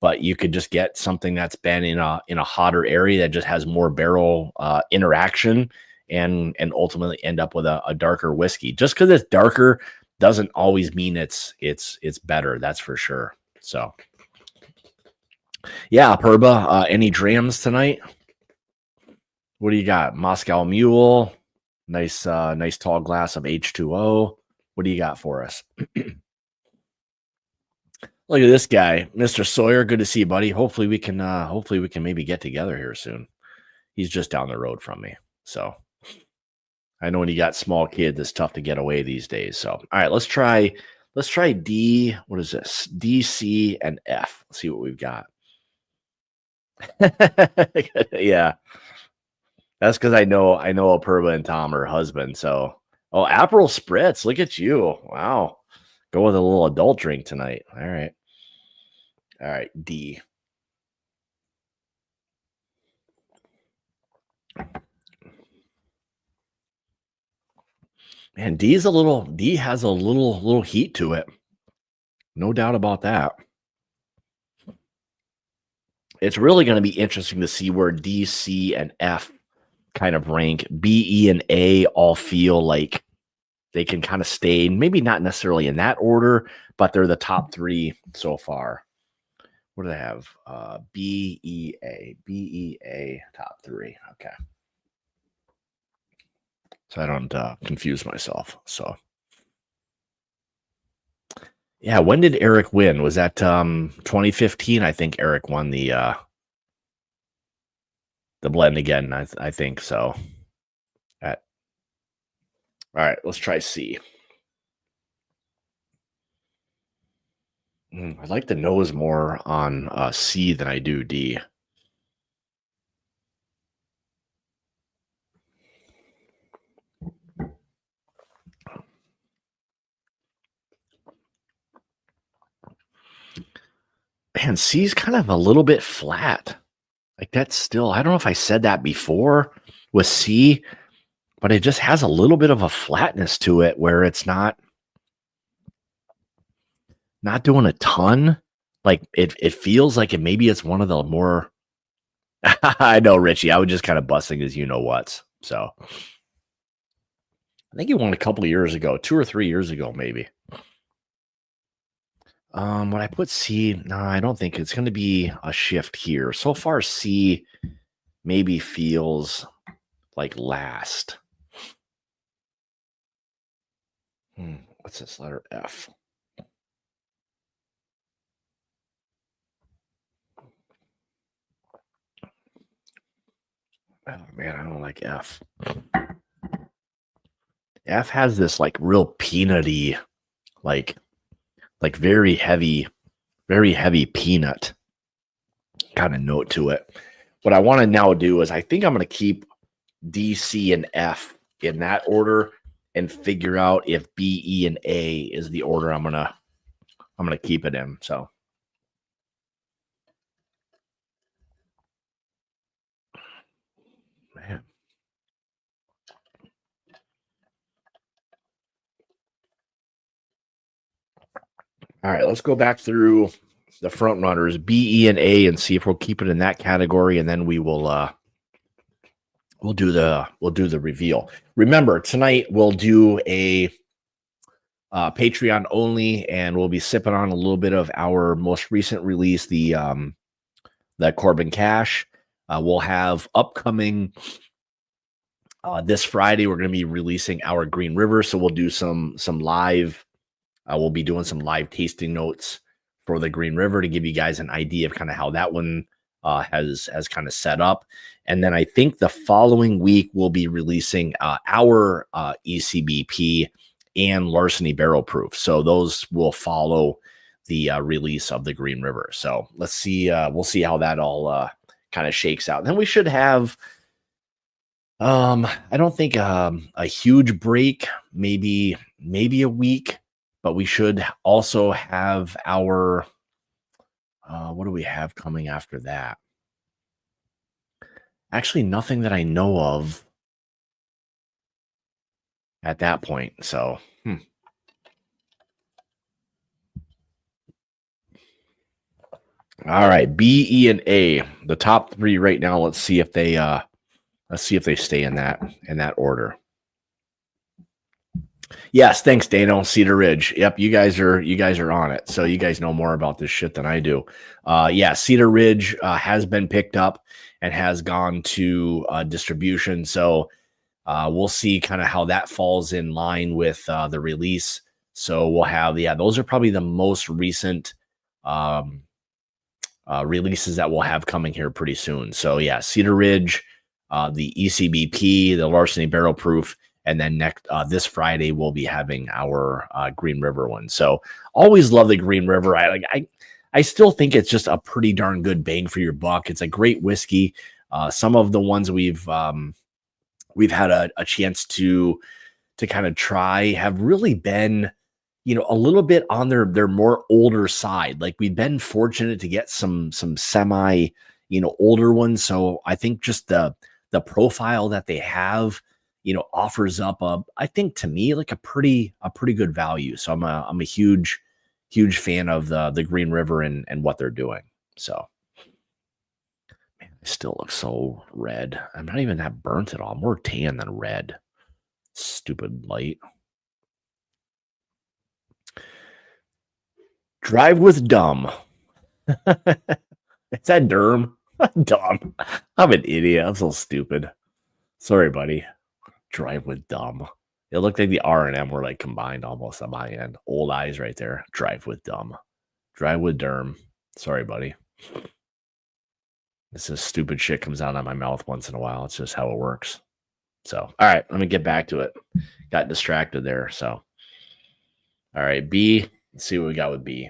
But you could just get something that's been in a hotter area that just has more barrel interaction and ultimately end up with a darker whiskey. Just because it's darker doesn't always mean it's better. That's for sure. So yeah, Perba. Any drams tonight? What do you got? Moscow Mule. Nice tall glass of H2O. What do you got for us? Look at this guy, Mr. Sawyer. Good to see you, buddy. Hopefully we can maybe get together here soon. He's just down the road from me. So I know when you got small kids, it's tough to get away these days. So all right, let's try D. What is this? D, C, and F. Let's see what we've got. Yeah. That's because I know Aperba and Tom are husband. So Aperol Spritz. Look at you. Wow. Go with a little adult drink tonight. All right. All right. D. Man, D has a little heat to it. No doubt about that. It's really going to be interesting to see where D, C, and F kind of rank. B, E, and A all feel like they can kind of stay, maybe not necessarily in that order, but they're the top 3 so far. What do they have? BEA, top 3. Okay. So I don't confuse myself. So yeah, when did Eric win? Was that 2015? I think Eric won the blend again. I think so. All right, let's try C. I like the nose more on C than I do D. Man, C's kind of a little bit flat. Like that's still, I don't know if I said that before with C, but it just has a little bit of a flatness to it where it's not doing a ton. Like it feels like maybe it's one of the more I know, Richie. I was just kind of busting his you know what's. So I think he won a couple of years ago, 2 or 3 years ago, maybe. When I put C, no, I don't think it's going to be a shift here. So far, C maybe feels like last. What's this letter? F. Oh man, I don't like F. F has this like real peanutty, like very heavy peanut kind of note to it. What I want to now do is I think I'm going to keep D, C, and F in that order and figure out if B, E, and A is the order I'm gonna keep it in. So man. All right, let's go back through the front runners, B, E, and A, and see if we'll keep it in that category, and then we will we'll do the reveal. Remember, tonight we'll do a Patreon only, and we'll be sipping on a little bit of our most recent release, the Corbin Cash. We'll have upcoming this Friday. We're going to be releasing our Green River, so we'll do some live. We'll be doing some live tasting notes for the Green River to give you guys an idea of kind of how that one has kind of set up. And then I think the following week we'll be releasing our ECBP and Larceny Barrel Proof. So those will follow the release of the Green River. So let's see. We'll see how that all kind of shakes out. And then we should have, I don't think a huge break, maybe a week, but we should also have our, what do we have coming after that? Actually, nothing that I know of at that point. So, All right, B, E, and A, the top 3 right now. Let's see if they stay in that order. Yes, thanks, Dano. Cedar Ridge. Yep, you guys are on it. So you guys know more about this shit than I do. Yeah, Cedar Ridge has been picked up and has gone to distribution. So we'll see kind of how that falls in line with the release. So we'll have, those are probably the most recent releases that we'll have coming here pretty soon. So yeah, Cedar Ridge, the ECBP, the Larceny Barrel Proof, and then next this Friday we'll be having our Green River one. So always love the Green River. I still think it's just a pretty darn good bang for your buck. It's a great whiskey. Some of the ones we've had a chance to kind of try have really been, a little bit on their more older side. Like we've been fortunate to get some semi, older ones. So I think just the profile that they have, offers up I think to me like a pretty good value. So I'm a huge fan of the Green River and what they're doing. So man, it still looks so red. I'm not even that burnt at all. I'm more tan than red. Stupid light. Drive with dumb. Is that derm? Dumb. I'm an idiot. I'm so stupid. Sorry, buddy. Drive with dumb. It looked like the R and M were like combined almost on my end. Old eyes right there. Drive with dumb. Drive with derm. Sorry, buddy. This is stupid shit comes out of my mouth once in a while. It's just how it works. So, all right, let me get back to it. Got distracted there. So, all right, B. Let's see what we got with B.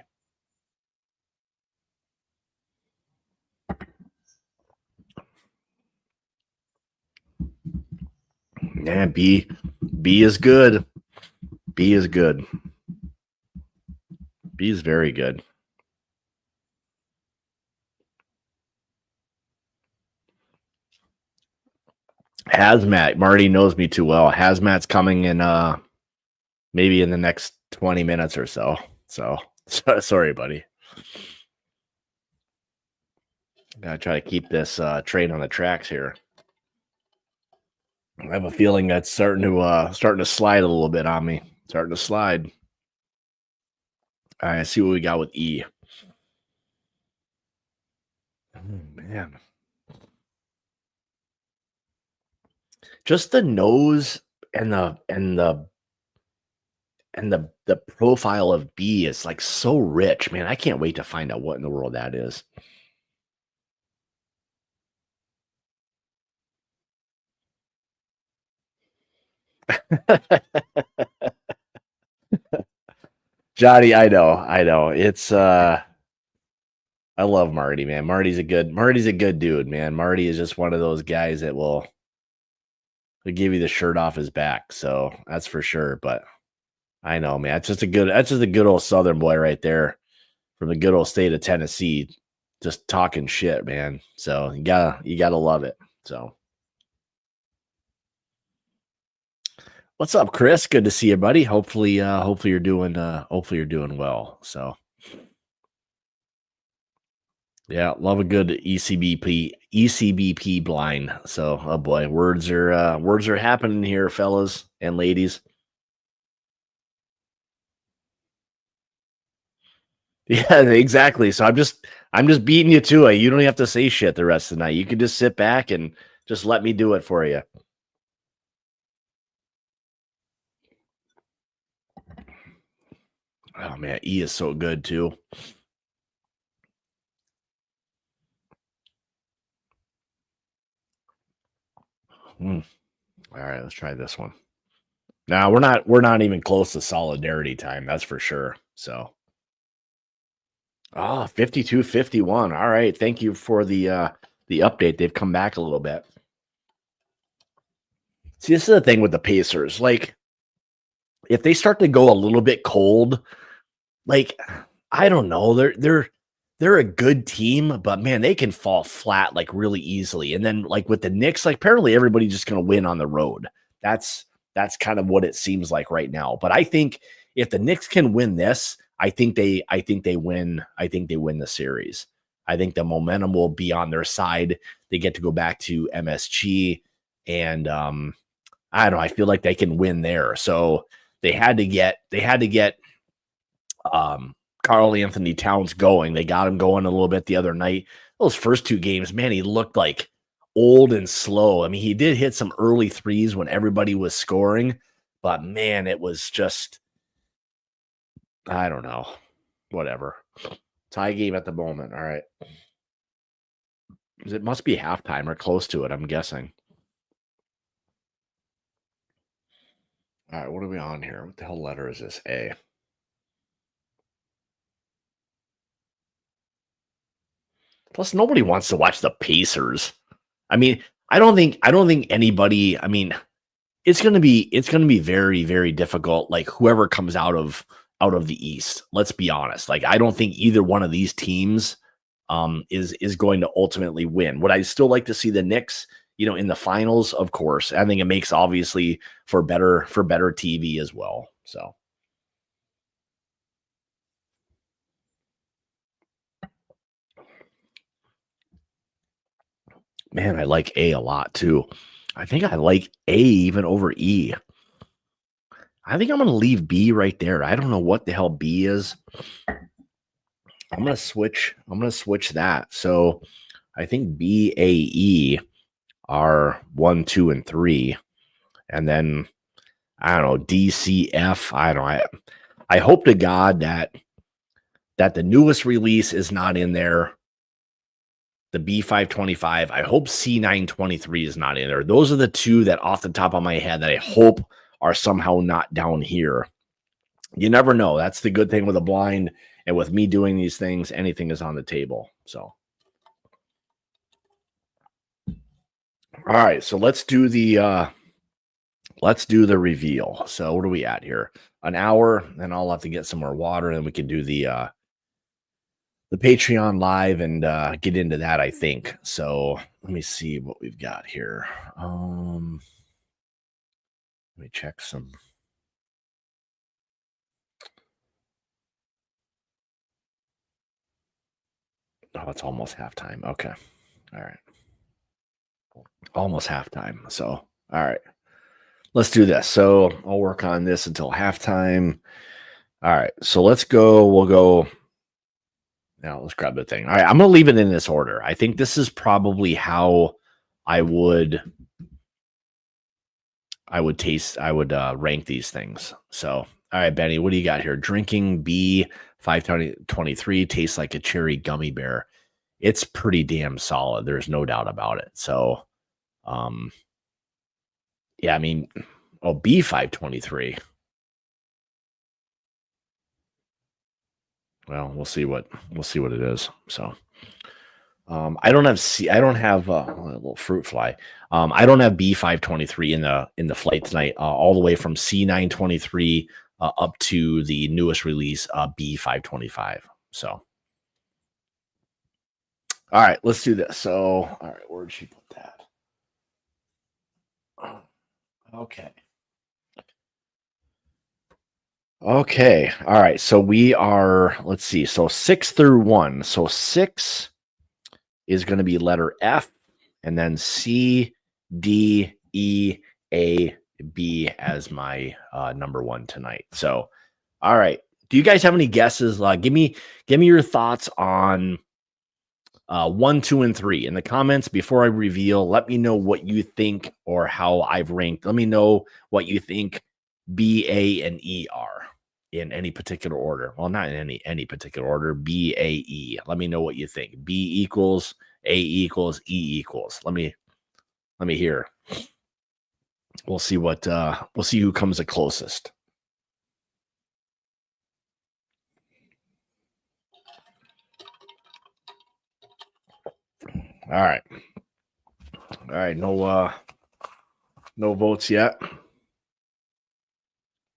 Yeah, B is good. B is good. B is very good. Hazmat. Marty knows me too well. Hazmat's coming in maybe in the next 20 minutes or so. So sorry, buddy. Gotta try to keep this train on the tracks here. I have a feeling that's starting to slide a little bit on me. Starting to slide. All right, see what we got with E. Oh, man. Just the nose and the profile of B is like so rich, man. I can't wait to find out what in the world that is. Johnny, I know. It's I love Marty, man. Marty's a good dude, man. Marty is just one of those guys that will give you the shirt off his back. So that's for sure. But I know, man. That's just a good old Southern boy right there from the good old state of Tennessee, just talking shit, man. So you gotta love it. So what's up, Chris? Good to see you, buddy. Hopefully you're doing well. So yeah, love a good ECBP blind. So oh boy, words are happening here, fellas and ladies. Yeah, exactly. So I'm just beating you to it. You don't have to say shit the rest of the night. You can just sit back and just let me do it for you. Oh man, E is so good too. All right, let's try this one. Now we're not even close to solidarity time, that's for sure. So 52-51. All right. Thank you for the update. They've come back a little bit. See, this is the thing with the Pacers. Like, if they start to go a little bit cold, like I don't know, they're a good team, but man, they can fall flat like really easily. And then like with the Knicks, like apparently everybody's just gonna win on the road. That's kind of what it seems like right now. But I think if the Knicks can win this, I think they win. I think they win the series. I think the momentum will be on their side. They get to go back to MSG, and I don't know. I feel like they can win there. So they had to get Karl Anthony Towns going. They got him going a little bit the other night. Those first two games, man, he looked like old and slow. I mean, he did hit some early threes when everybody was scoring, but man, it was just, I don't know, whatever. Tie game at the moment. All right. It must be halftime or close to it, I'm guessing. All right, what are we on here? What the hell letter is this? A. Plus, nobody wants to watch the Pacers. I mean, I don't think anybody. I mean, it's gonna be very, very difficult. Like whoever comes out of the East. Let's be honest. Like I don't think either one of these teams is going to ultimately win. Would I still like to see the Knicks, in the finals? Of course. I think it makes obviously for better TV as well. So. Man, I like A lot too. I think I like A even over E. I think I'm going to leave B right there. I don't know what the hell B is. I'm gonna switch that. So I think BAE are 1, 2, and 3, and then I don't know, DCF. I don't know. I hope to God that the newest release is not in there. The B525. I hope C923 is not in there. Those are the two that off the top of my head that I hope are somehow not down here. You never know. That's the good thing with a blind, and with me doing these things, anything is on the table. So, all right. So let's do the reveal. So what are we at here? An hour, and I'll have to get some more water, and we can do the Patreon live and get into that, I think. So let me see what we've got here. Let me check some. Oh, it's almost halftime. Okay. All right. Almost halftime. So, all right. Let's do this. So I'll work on this until halftime. All right. So let's go. We'll go. Now let's grab the thing. All right. I'm going to leave it in this order. I think this is probably how I would rank these things. So, all right, Benny, what do you got here? Drinking B523 tastes like a cherry gummy bear. It's pretty damn solid. There's no doubt about it. So, yeah, I mean, B523. Well, we'll see what it is. So, I don't have a little fruit fly. I don't have B523 in the flight tonight, all the way from C923 up to the newest release, B525. So, all right, let's do this. So, all right, where'd she put that? Okay. Okay. All right. So we are, let's see. So 6 through 1. So 6 is going to be letter F, and then C, D, E, A, B as my number 1 tonight. So, all right. Do you guys have any guesses? Give me your thoughts on 1, 2, and 3 in the comments before I reveal. Let me know what you think or how I've ranked. Let me know what you think B, A, and E are in any particular order. Well, not in any particular order. B, A, E. Let me know what you think. B equals, A equals, E equals. Let me hear. We'll see who comes the closest. All right. No votes yet.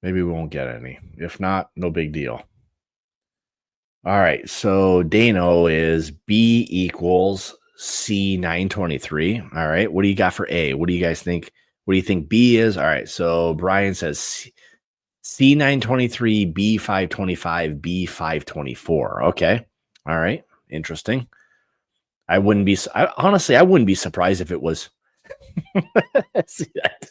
Maybe we won't get any. If not, no big deal. All right. So Dano is B equals C923. All right. What do you got for A? What do you guys think? What do you think B is? All right. So Brian says C923, B525, B524. Okay. All right. Interesting. Honestly, I wouldn't be surprised if it was. See that?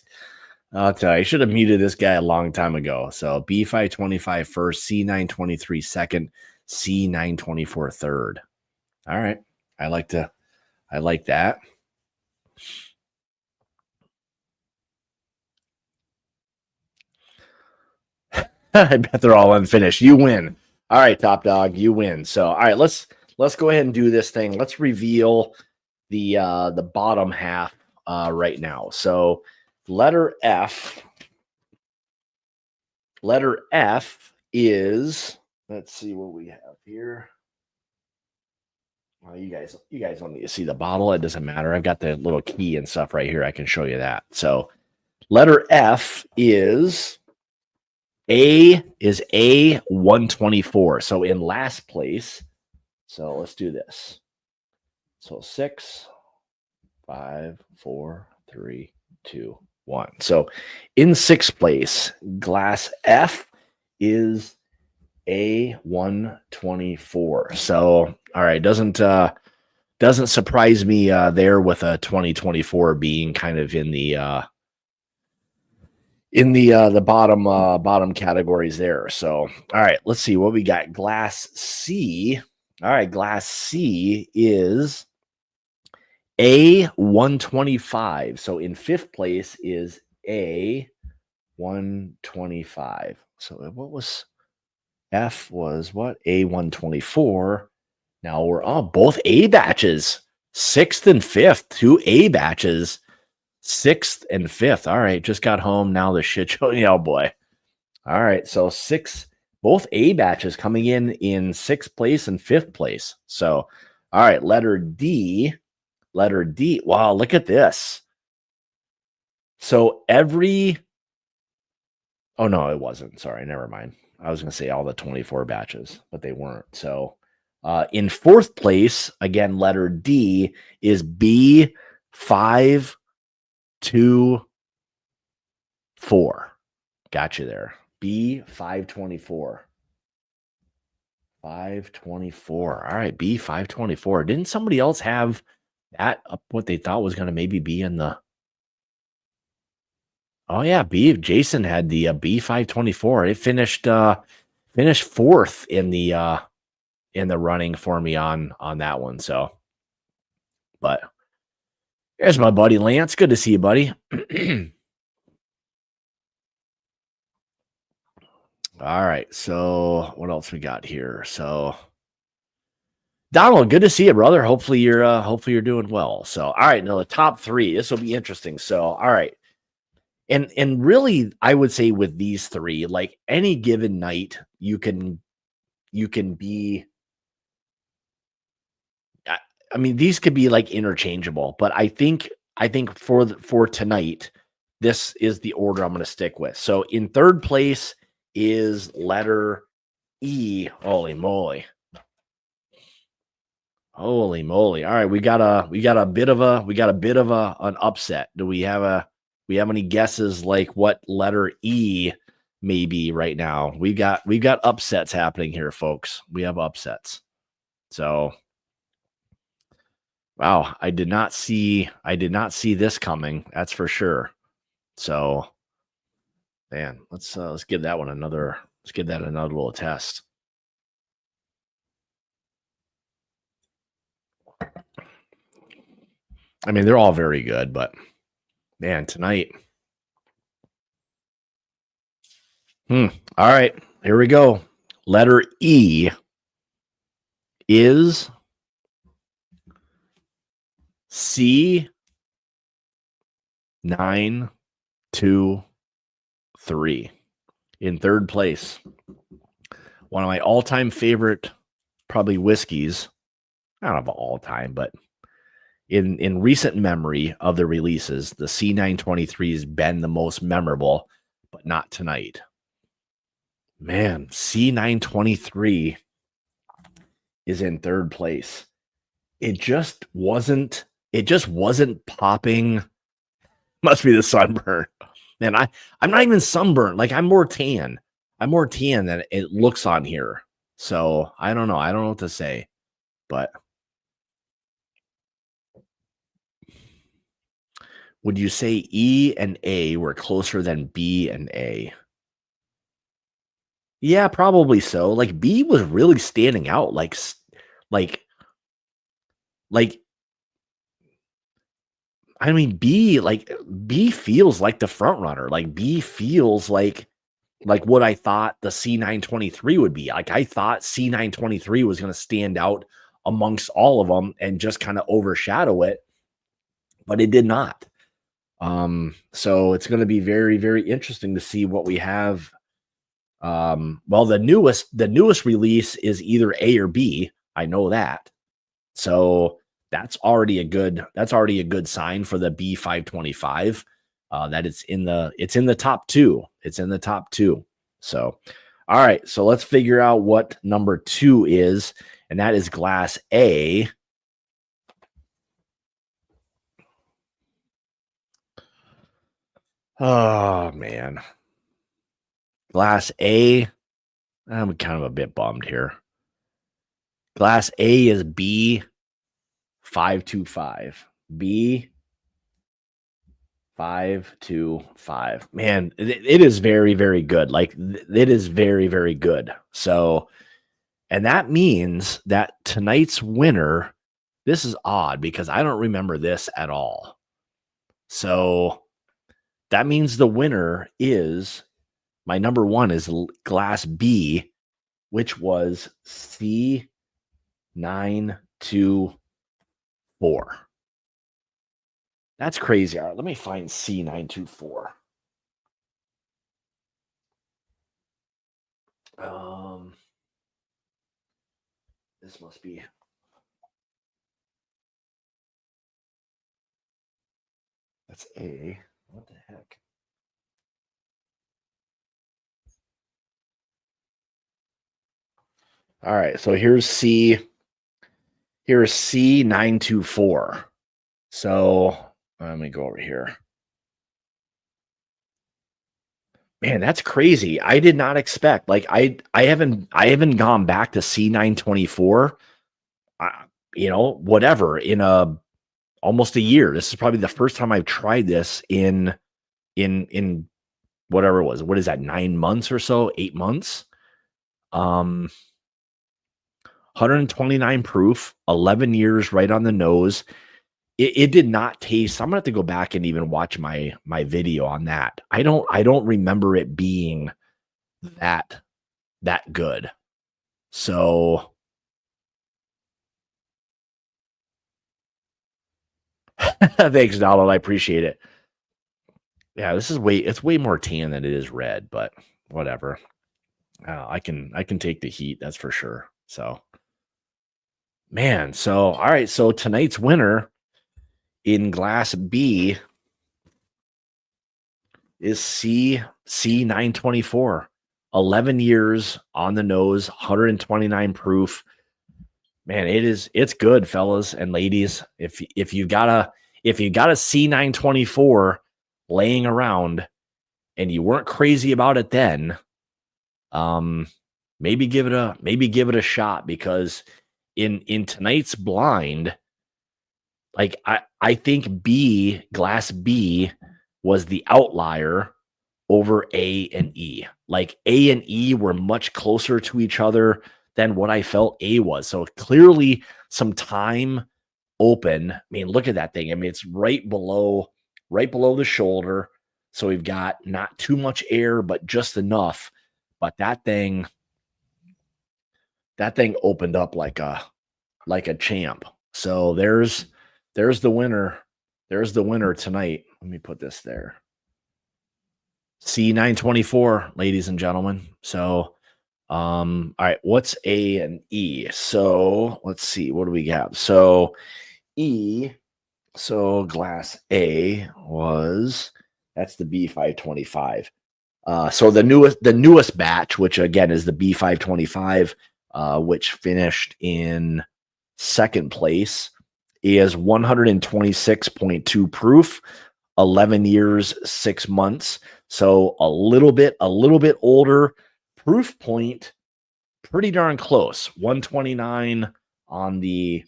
I'll tell you, I should have muted this guy a long time ago. So B525 first, C923 second, C924 third. All right. I like that. I bet they're all unfinished. You win. All right, Top Dog, you win. So, all right, let's go ahead and do this thing. Let's reveal the bottom half right now. So, letter F is, let's see what we have here. Well, you guys don't need to see the bottle. It doesn't matter. I've got the little key and stuff right here. I can show you that. So, letter F is A124. So in last place. So let's do this. So 6, 5, 4, 3, 2, 1. So in 6th place, glass F is A124. So all right, doesn't surprise me there with a 2024 being kind of in the bottom categories there. So, all right, let's see what we got. Glass C All right, glass C is A125. So in fifth place is A125. So what was F was what? A124. Now we're on both A batches, sixth and fifth, two A batches, sixth and fifth. All right, just got home. Now the shit show. Oh boy. All right, so both A batches coming in sixth place and fifth place. So, all right, letter D. Wow, look at this. So oh no, it wasn't. Sorry, never mind. I was going to say all the 24 batches, but they weren't. So, in fourth place, again, letter D is B524. Got you there. B524. 524. All right, B524. Didn't somebody else have that up what they thought was going to maybe be in the Oh yeah, Jason had the B524. It finished fourth in the running for me on that one. So, but there's my buddy Lance. Good to see you, buddy. All right. So what else we got here? So Donald, good to see you, brother. Hopefully you're doing well. So all right, now the top three. This will be interesting. So all right. And really, I would say with these three, like any given night, you can be. I mean, these could be like interchangeable, but I think for tonight, this is the order I'm going to stick with. So in third place is letter E. Holy moly! Holy moly! All right, we got a bit of an upset. Do we have any guesses like what letter E may be right now? We've got upsets happening here, folks. We have upsets. So wow, I did not see this coming. That's for sure. So man, let's give that one another little test. I mean, they're all very good, but man, tonight. All right, here we go. Letter E is C923 in third place. One of my all-time favorite, probably whiskeys. I don't have all time, but in recent memory of the releases, the C923 has been the most memorable, but not tonight. Man, C923 is in third place. It just wasn't popping. Must be the sunburn. Man, I'm not even sunburned. Like I'm more tan than it looks on here. So I don't know. I don't know what to say, but would you say E and A were closer than B and A? Yeah, probably so. Like B was really standing out. Like I mean B feels like the front runner. Like B feels like what I thought the C923 would be. Like I thought C923 was going to stand out amongst all of them and just kind of overshadow it, but it did not. So it's going to be very, very interesting to see what we have. Well, the newest release is either A or B. I know that. So that's already a good sign for the B525. That it's in the top two. It's in the top two. So, all right. So let's figure out what number 2 is, and that is glass A. Oh man, glass A. I'm kind of a bit bummed here. Glass A is B525. B525. Man, it is very, very good. Like it is very, very good. So And that means that tonight's winner, this is odd because I don't remember this at all. So that means the winner is my number one is Glass B, which was C924. That's crazy. All right, let me find C924. This must be. That's A. What the heck? All right, so here's C. Here's C924. So let me go over here. Man, that's crazy. I did not expect. Like I haven't gone back to C924. Whatever in almost a year. This is probably the first time I've tried this in whatever it was. What is that? 9 months or so? 8 months. 129 proof, 11 years right on the nose. It did not taste. I'm gonna have to go back and even watch my video on that. I don't remember it being that good. So thanks, Donald. I appreciate it. Yeah, it's way more tan than it is red, but whatever. I can take the heat, that's for sure. So man, so all right, so tonight's winner in Glass B is C924. 11 years on the nose, 129 proof. Man, it's good, fellas and ladies. If you got a C924 laying around and you weren't crazy about it then, maybe give it a shot, because in tonight's blind, like I think Glass B was the outlier over A and E. Like A and E were much closer to each other than what I felt A was. So clearly some time open. I mean, look at that thing. I mean, it's right below the shoulder. So we've got not too much air, but just enough. But that thing opened up like a champ. So there's the winner. There's the winner tonight. Let me put this there. C924, ladies and gentlemen. So, all right, what's A and E? So let's see, what do we got? So E, so Glass A that's the B525. So the newest batch, which again is the B525, which finished in second place, is 126.2 proof, 11 years, 6 months. So a little bit older. Proof point, pretty darn close. 129 on the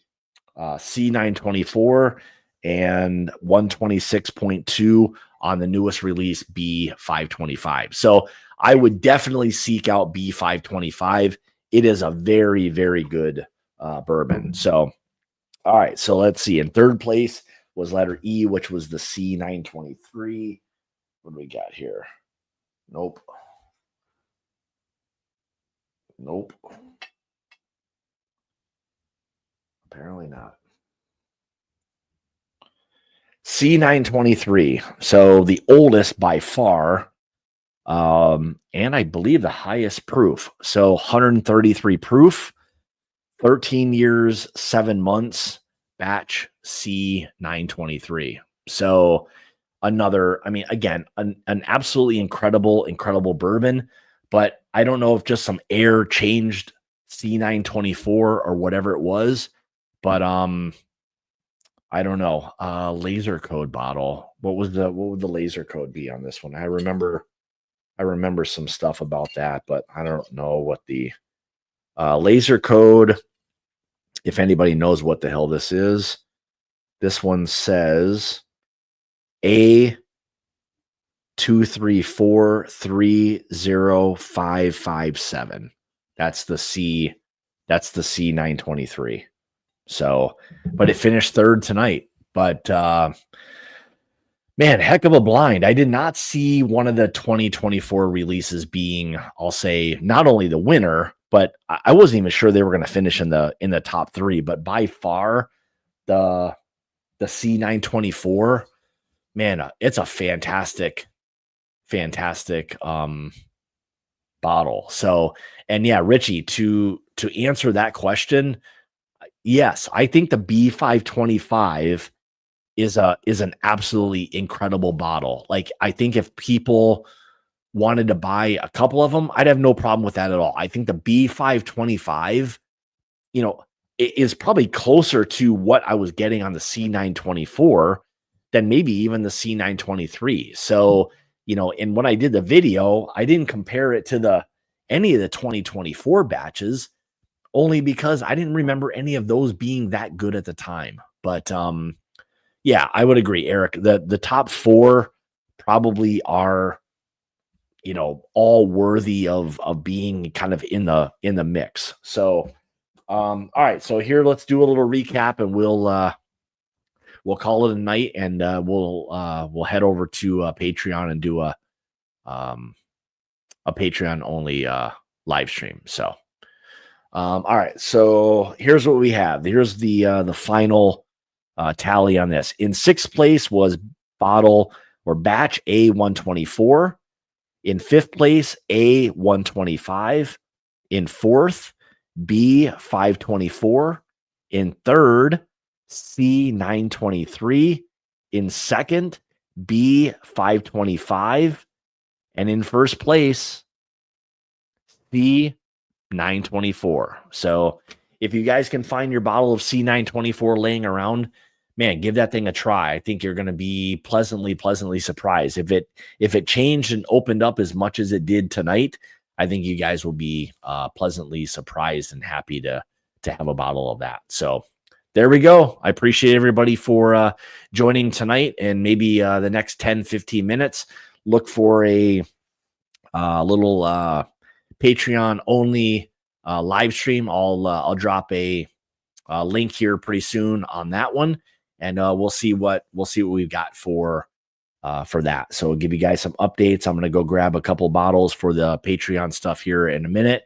C924 and 126.2 on the newest release B525. So I would definitely seek out B525. It is a very, very good bourbon. So, all right. So let's see. In third place was letter E, which was the C923. What do we got here? Nope. Apparently not. C923. So the oldest by far, and I believe the highest proof. So 133 proof, 13 years, 7 months, batch C923. So another, I mean, again, an absolutely incredible bourbon, but I don't know if just some air changed C924 or whatever it was, but I don't know. Laser code bottle. What would the laser code be on this one? I remember some stuff about that, but I don't know what the laser code, if anybody knows what the hell this is. This one says A234305557. That's the That's the C923. So, but it finished third tonight. But man, heck of a blind. I did not see one of the 2024 releases being, I'll say, not only the winner, but I wasn't even sure they were going to finish in the top three. But by far, the C924, man, it's a fantastic bottle. So, and yeah, Richie, to answer that question, yes, I think the B525 is an absolutely incredible bottle. Like, I think if people wanted to buy a couple of them, I'd have no problem with that at all. I think the B525, is probably closer to what I was getting on the C924 than maybe even the C923. So, and when I did the video, I didn't compare it to any of the 2024 batches, only because I didn't remember any of those being that good at the time. But yeah, I would agree, Eric. The top four probably are, all worthy of being kind of in the mix. So, all right. So here, let's do a little recap, and we'll call it a night, and we'll head over to Patreon and do a Patreon only live stream. So, all right. So here's what we have. Here's the final tally on this. In sixth place was bottle or batch A124. In fifth place, A125. In fourth, B524. In third, C923. In second, B525. And in first place, C924. So if you guys can find your bottle of C924 laying around, man, give that thing a try. I think you're going to be pleasantly surprised. If it changed and opened up as much as it did tonight, I think you guys will be pleasantly surprised and happy to have a bottle of that. So there we go. I appreciate everybody for joining tonight, and maybe the next 10, 15 minutes, look for a little Patreon only live stream. I'll drop a link here pretty soon on that one, and we'll see what we've got for that. So I'll give you guys some updates. I'm going to go grab a couple bottles for the Patreon stuff here in a minute.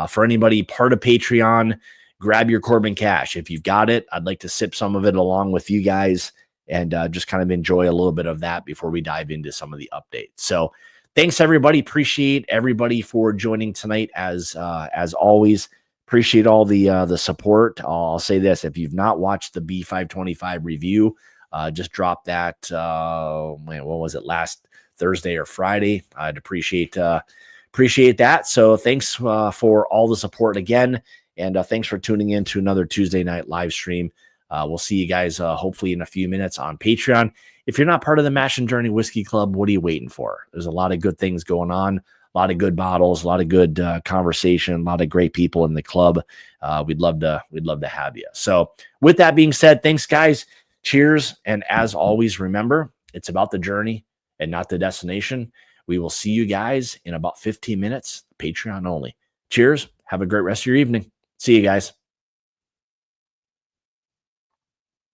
For anybody part of Patreon, grab your Corbin Cash. If you've got it, I'd like to sip some of it along with you guys, and just kind of enjoy a little bit of that before we dive into some of the updates. So thanks, everybody. Appreciate everybody for joining tonight. As always, appreciate all the support. I'll say this: if you've not watched the B525 review, just drop that. What was it, last Thursday or Friday? I'd appreciate that. So thanks for all the support again, and thanks for tuning in to another Tuesday night live stream. We'll see you guys hopefully in a few minutes on Patreon. If you're not part of the Mash and Journey Whiskey Club, what are you waiting for? There's a lot of good things going on, a lot of good bottles, a lot of good conversation, a lot of great people in the club. We'd love to have you. So with that being said, thanks, guys. Cheers. And as always, remember, it's about the journey and not the destination. We will see you guys in about 15 minutes, Patreon only. Cheers. Have a great rest of your evening. See you guys.